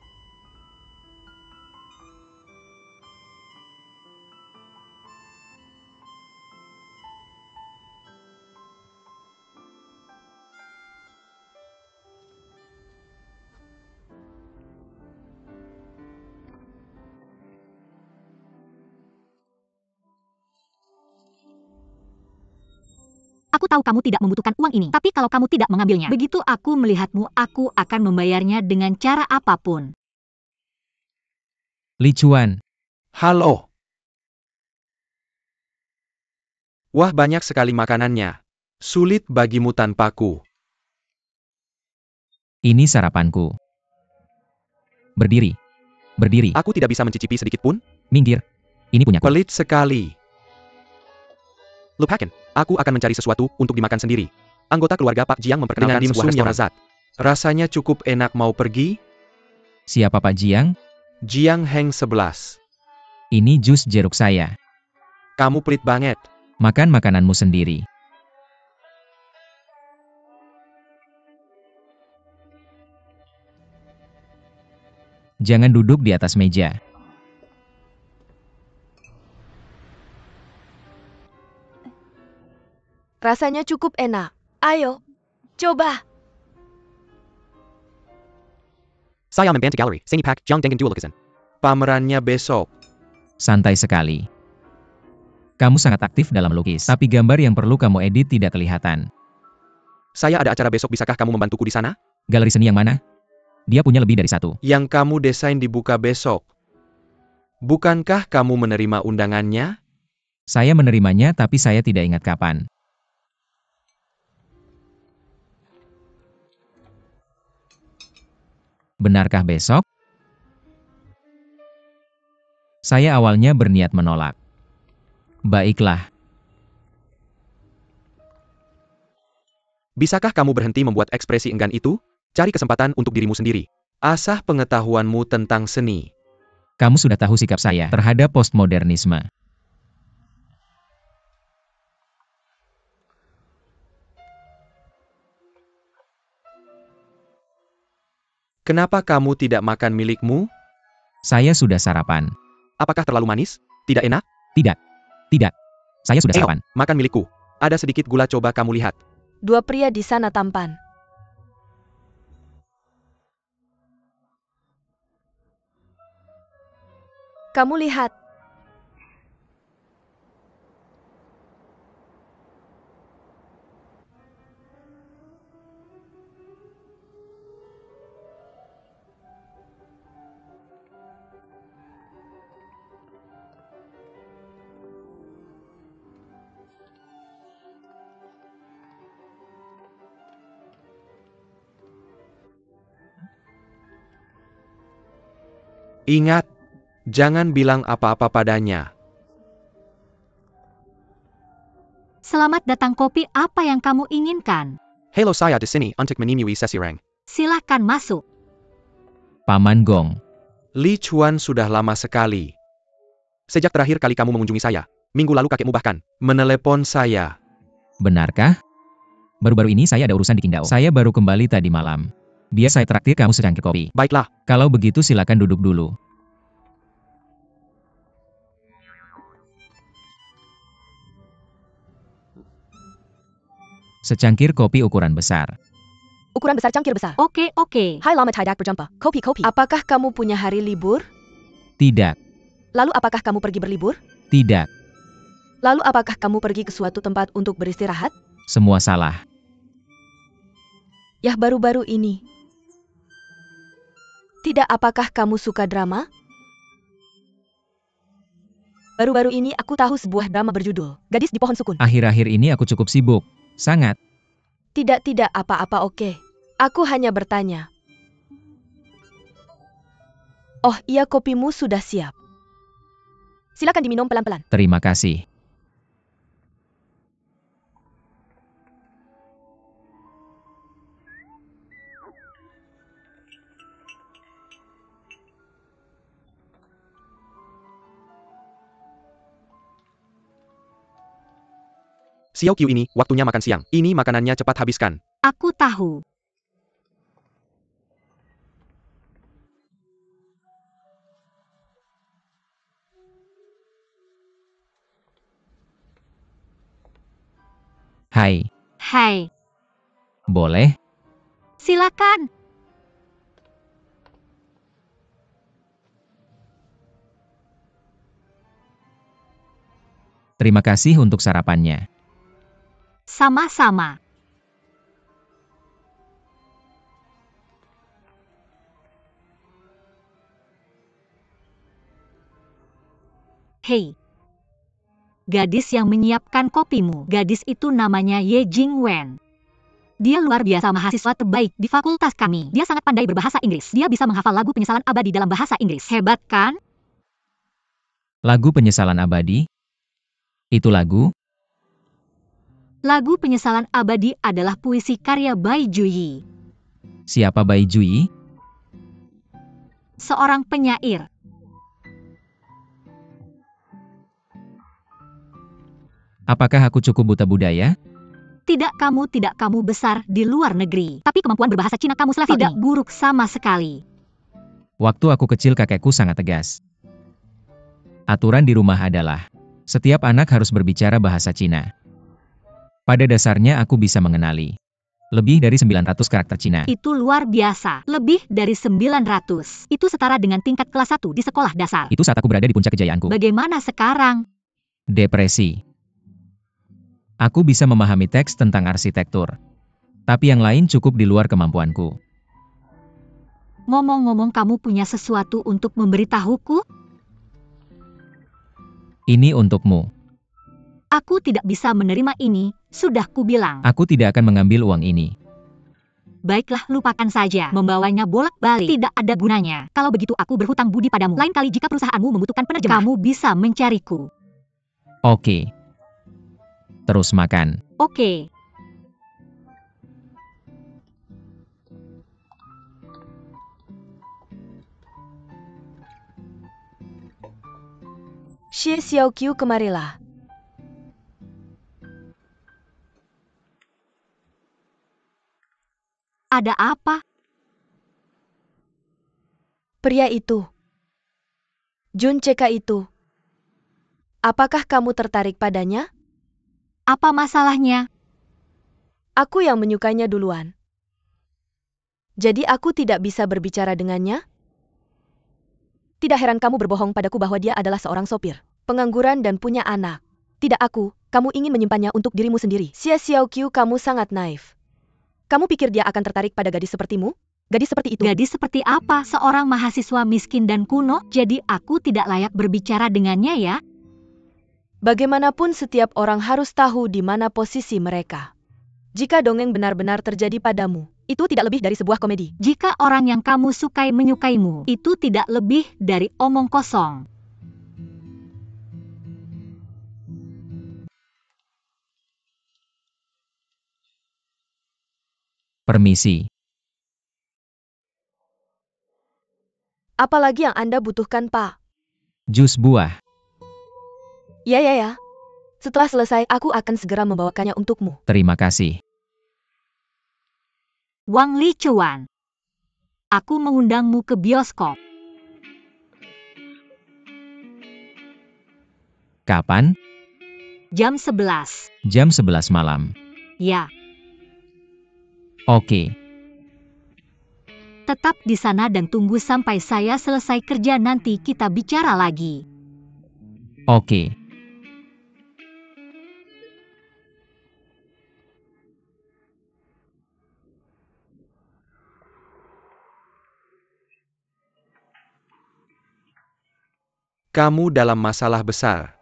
Aku tahu kamu tidak membutuhkan uang ini, tapi kalau kamu tidak mengambilnya, begitu aku melihatmu, aku akan membayarnya dengan cara apapun. Li Chuan, Halo. Wah, banyak sekali makanannya. Sulit bagimu tanpaku. ini sarapanku. Berdiri. Berdiri. Aku tidak bisa mencicipi sedikit pun. Minggir. Ini punyaku. Pelit sekali. Lupakan, aku akan mencari sesuatu untuk dimakan sendiri. Anggota keluarga Pak Jiang memperkenalkan Dengan sebuah dimsum yang restoran. Rasanya cukup enak, mau pergi? Siapa Pak Jiang? Jiang Heng 11. Ini jus jeruk saya. Kamu pelit banget. Makan makananmu sendiri. Jangan duduk di atas meja. Rasanya cukup enak. Ayo, coba. Saya membantu galeri, Seni Pak Jiang dengan Dual Lukisan. Pamerannya besok. Santai sekali. Kamu sangat aktif dalam melukis, tapi gambar yang perlu kamu edit tidak kelihatan. Saya ada acara besok, bisakah kamu membantuku di sana? Galeri seni yang mana? Dia punya lebih dari satu. Yang kamu desain dibuka besok. Bukankah kamu menerima undangannya? Saya menerimanya tapi saya tidak ingat kapan. Benarkah besok? Saya awalnya berniat menolak. Baiklah, Bisakah kamu berhenti membuat ekspresi enggan itu? Cari kesempatan untuk dirimu sendiri. Asah pengetahuanmu tentang seni. kamu sudah tahu sikap saya terhadap postmodernisme. Kenapa kamu tidak makan milikmu? Saya sudah sarapan. Apakah terlalu manis? Tidak enak? Tidak, tidak. Saya sudah Ayo, sarapan. makan milikku. Ada sedikit gula, coba kamu lihat. Dua pria di sana tampan. Kamu lihat. Ingat, jangan bilang apa-apa padanya. Selamat datang, kopi apa yang kamu inginkan? Halo, saya di sini untuk menemui seseorang. Silahkan masuk. Paman Gong. Li Chuan sudah lama sekali. Sejak terakhir kali kamu mengunjungi saya, minggu lalu kakekmu bahkan menelepon saya. Benarkah? Baru-baru ini saya ada urusan di Qingdao. Saya baru kembali tadi malam. Biar saya traktir kamu secangkir kopi. Baiklah, Kalau begitu silakan duduk dulu. Secangkir kopi ukuran besar. Ukuran besar cangkir besar. Oke, oke. Hai lama tidak berjumpa. Kopi. Apakah kamu punya hari libur? Tidak, Lalu apakah kamu pergi berlibur? tidak. Lalu apakah kamu pergi ke suatu tempat untuk beristirahat? Semua salah. Yah, baru-baru ini. Tidak, apakah kamu suka drama? Baru-baru ini aku tahu sebuah drama berjudul Gadis di Pohon Sukun. Akhir-akhir ini aku cukup sibuk. Sangat. Tidak, apa-apa, oke. Aku hanya bertanya. Oh iya, kopimu sudah siap. Silakan diminum pelan-pelan. Terima kasih. Xiao Qiu ini, waktunya makan siang. Ini makanannya cepat habiskan. Aku tahu. Hai, Hai, boleh? silakan. Terima kasih untuk sarapannya. Sama-sama. Hei. Gadis yang menyiapkan kopimu. Gadis itu namanya Ye Jingwen. Dia luar biasa mahasiswa terbaik di fakultas kami. Dia sangat pandai berbahasa Inggris. Dia bisa menghafal lagu penyesalan abadi dalam bahasa Inggris. Hebat kan? Lagu penyesalan abadi? Itu lagu? Lagu penyesalan abadi adalah puisi karya Bai Juyi, Siapa Bai Jui? seorang penyair. Apakah aku cukup buta budaya? Tidak kamu besar di luar negeri. Tapi kemampuan berbahasa Cina kamu selevel tidak buruk sama sekali. Waktu aku kecil kakekku sangat tegas. Aturan di rumah adalah, setiap anak harus berbicara bahasa Cina. Pada dasarnya aku bisa mengenali lebih dari 900 karakter Cina. Itu luar biasa. Lebih dari 900. Itu setara dengan tingkat kelas 1 di sekolah dasar. Itu saat aku berada di puncak kejayaanku. Bagaimana sekarang? Depresi. Aku bisa memahami teks tentang arsitektur. Tapi yang lain cukup di luar kemampuanku. Ngomong-ngomong, kamu punya sesuatu untuk memberitahuku? Ini untukmu. Aku tidak bisa menerima ini, sudah kubilang. Aku tidak akan mengambil uang ini. Baiklah, lupakan saja. Membawanya bolak-balik tidak ada gunanya. Kalau begitu aku berhutang budi padamu. Lain kali jika perusahaanmu membutuhkan penerjemah, kamu bisa mencariku. Oke. Terus makan. Oke. Xie Xiaoqiu, kemarilah. Ada apa? Pria itu. Jun Ceka itu. Apakah kamu tertarik padanya? Apa masalahnya? Aku yang menyukainya duluan. Jadi aku tidak bisa berbicara dengannya? Tidak heran kamu berbohong padaku bahwa dia adalah seorang sopir, pengangguran dan punya anak. Tidak aku, kamu ingin menyimpannya untuk dirimu sendiri. Xie Xiaoqiu, kamu sangat naif. Kamu pikir dia akan tertarik pada gadis sepertimu? Gadis seperti itu. Gadis seperti apa? Seorang mahasiswa miskin dan kuno, jadi aku tidak layak berbicara dengannya ya? Bagaimanapun setiap orang harus tahu di mana posisi mereka. Jika dongeng benar-benar terjadi padamu, itu tidak lebih dari sebuah komedi. Jika orang yang kamu sukai menyukaimu, itu tidak lebih dari omong kosong. Permisi. Apalagi yang Anda butuhkan, Pak? Jus buah. Ya. Setelah selesai, aku akan segera membawakannya untukmu. Terima kasih. Wang Li Chuan. Aku mengundangmu ke bioskop. Kapan? Jam 11. Jam 11 malam. Ya, Oke. tetap di sana dan tunggu sampai saya selesai kerja, nanti kita bicara lagi. Oke. Kamu dalam masalah besar.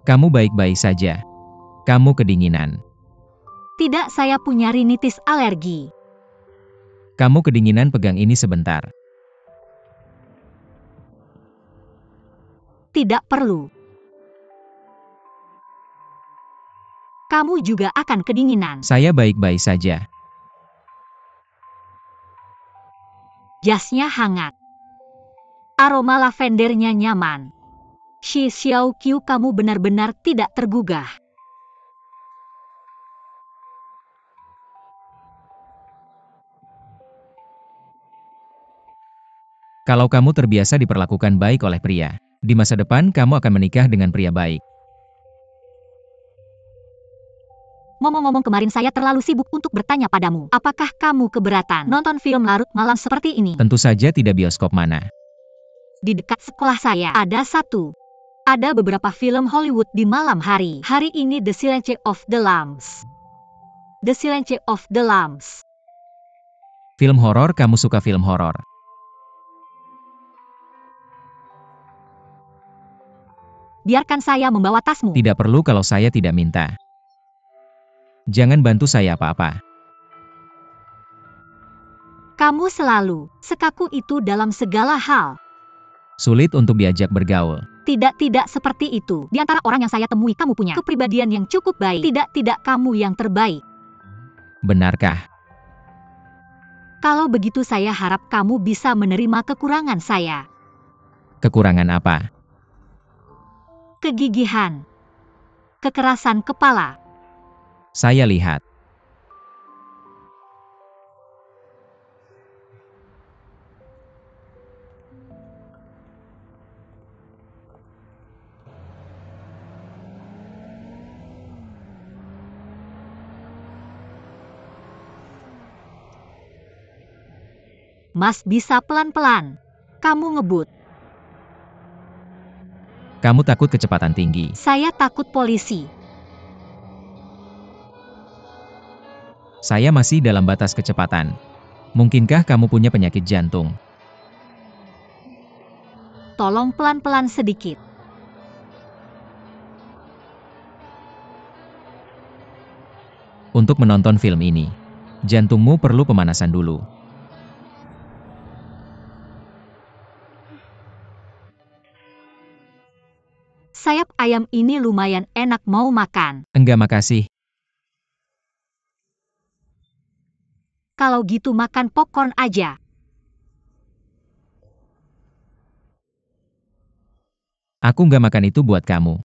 Kamu baik-baik saja. Kamu kedinginan. Tidak, saya punya rinitis alergi. Kamu kedinginan, pegang ini sebentar. Tidak perlu. Kamu juga akan kedinginan. Saya baik-baik saja. Jasnya hangat. Aroma lavendernya nyaman. Shi Xiaoqiu, kamu benar-benar tidak tergugah. Kalau kamu terbiasa diperlakukan baik oleh pria, di masa depan kamu akan menikah dengan pria baik. Ngomong-ngomong, kemarin saya terlalu sibuk untuk bertanya padamu. Apakah kamu keberatan nonton film larut malam seperti ini? Tentu saja tidak. Bioskop mana? Di dekat sekolah saya ada satu. Ada beberapa film Hollywood di malam hari. Hari ini The Silence of the Lambs. The Silence of the Lambs. Film horor, kamu suka film horor? Biarkan saya membawa tasmu. Tidak perlu kalau saya tidak minta. Jangan bantu saya apa-apa. Kamu selalu sekaku itu dalam segala hal. Sulit untuk diajak bergaul. Tidak seperti itu. Di antara orang yang saya temui, kamu punya kepribadian yang cukup baik. Tidak, kamu yang terbaik. Benarkah? Kalau begitu saya harap kamu bisa menerima kekurangan saya. Kekurangan apa? Kegigihan. Kekerasan kepala. Saya lihat. Mas, bisa pelan-pelan. Kamu ngebut. Kamu takut kecepatan tinggi. Saya takut polisi. Saya masih dalam batas kecepatan. Mungkinkah kamu punya penyakit jantung? Tolong pelan-pelan sedikit. Untuk menonton film ini, jantungmu perlu pemanasan dulu. Sayap ayam ini lumayan enak, mau makan. Enggak, makasih. Kalau gitu makan popcorn aja. Aku nggak makan itu buat kamu.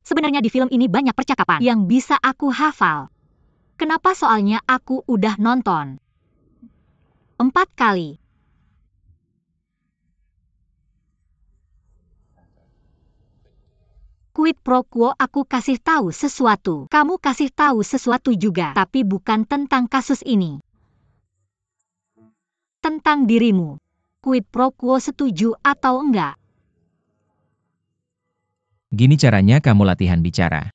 Sebenarnya di film ini banyak percakapan yang bisa aku hafal. Kenapa? Soalnya aku udah nonton 4 kali. Quid pro quo, aku kasih tahu sesuatu. Kamu kasih tahu sesuatu juga, tapi bukan tentang kasus ini. Tentang dirimu. Quid pro quo, setuju atau enggak? Gini caranya kamu latihan bicara.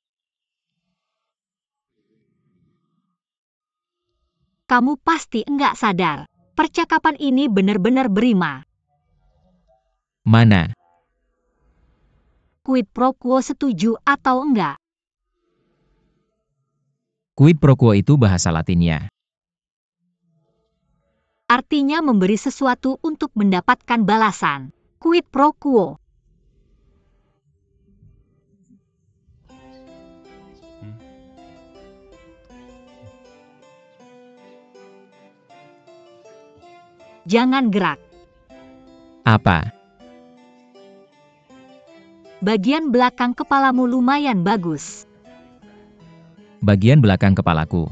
Kamu pasti enggak sadar. Percakapan ini benar-benar berima. Mana? Quid pro quo, setuju atau enggak? Quid pro quo itu bahasa Latinnya. Artinya memberi sesuatu untuk mendapatkan balasan. Quid pro quo. Jangan gerak. Apa? Bagian belakang kepalamu lumayan bagus. Bagian belakang kepalaku.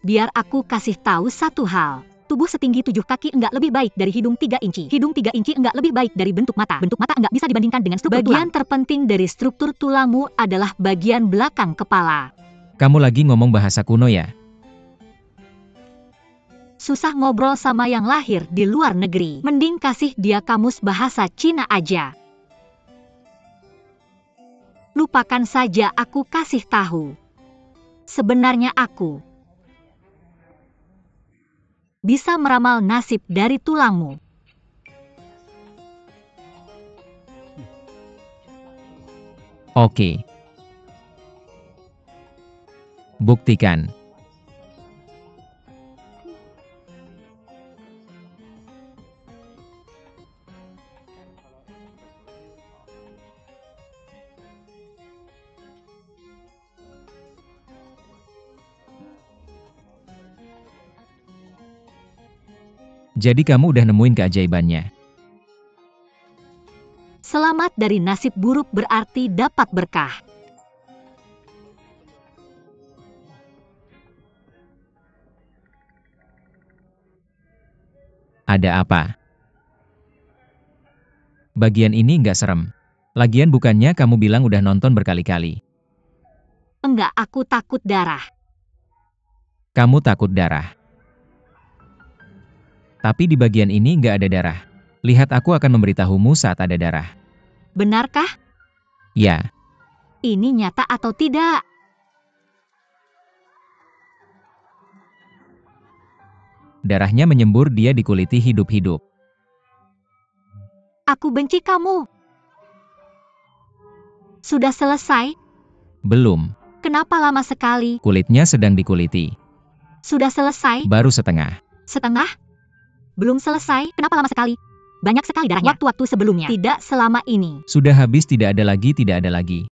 Biar aku kasih tahu satu hal. Tubuh setinggi 7 kaki enggak lebih baik dari hidung 3 inci. Hidung 3 inci enggak lebih baik dari bentuk mata. Bentuk mata enggak bisa dibandingkan dengan struktur bagian tulang. Terpenting dari struktur tulangmu adalah bagian belakang kepala. Kamu lagi ngomong bahasa kuno ya? Susah ngobrol sama yang lahir di luar negeri. Mending kasih dia kamus bahasa Cina aja. Lupakan saja, aku kasih tahu. Sebenarnya aku bisa meramal nasib dari tulangmu. Oke. Buktikan. Jadi kamu udah nemuin keajaibannya. Selamat dari nasib buruk berarti dapat berkah. Ada apa? Bagian ini nggak serem. Lagian bukannya kamu bilang udah nonton berkali-kali. Enggak, aku takut darah. Kamu takut darah. Tapi di bagian ini nggak ada darah. Lihat, aku akan memberitahumu saat ada darah. Benarkah? Ya, Ini nyata atau tidak? darahnya menyembur, dia dikuliti hidup-hidup. Aku benci kamu. Sudah selesai? Belum, Kenapa lama sekali? kulitnya sedang dikuliti. Sudah selesai? Baru setengah. Setengah? Belum selesai? Kenapa lama sekali? Banyak sekali darahnya. Waktu-waktu sebelumnya. Tidak selama ini. Sudah habis, tidak ada lagi, tidak ada lagi.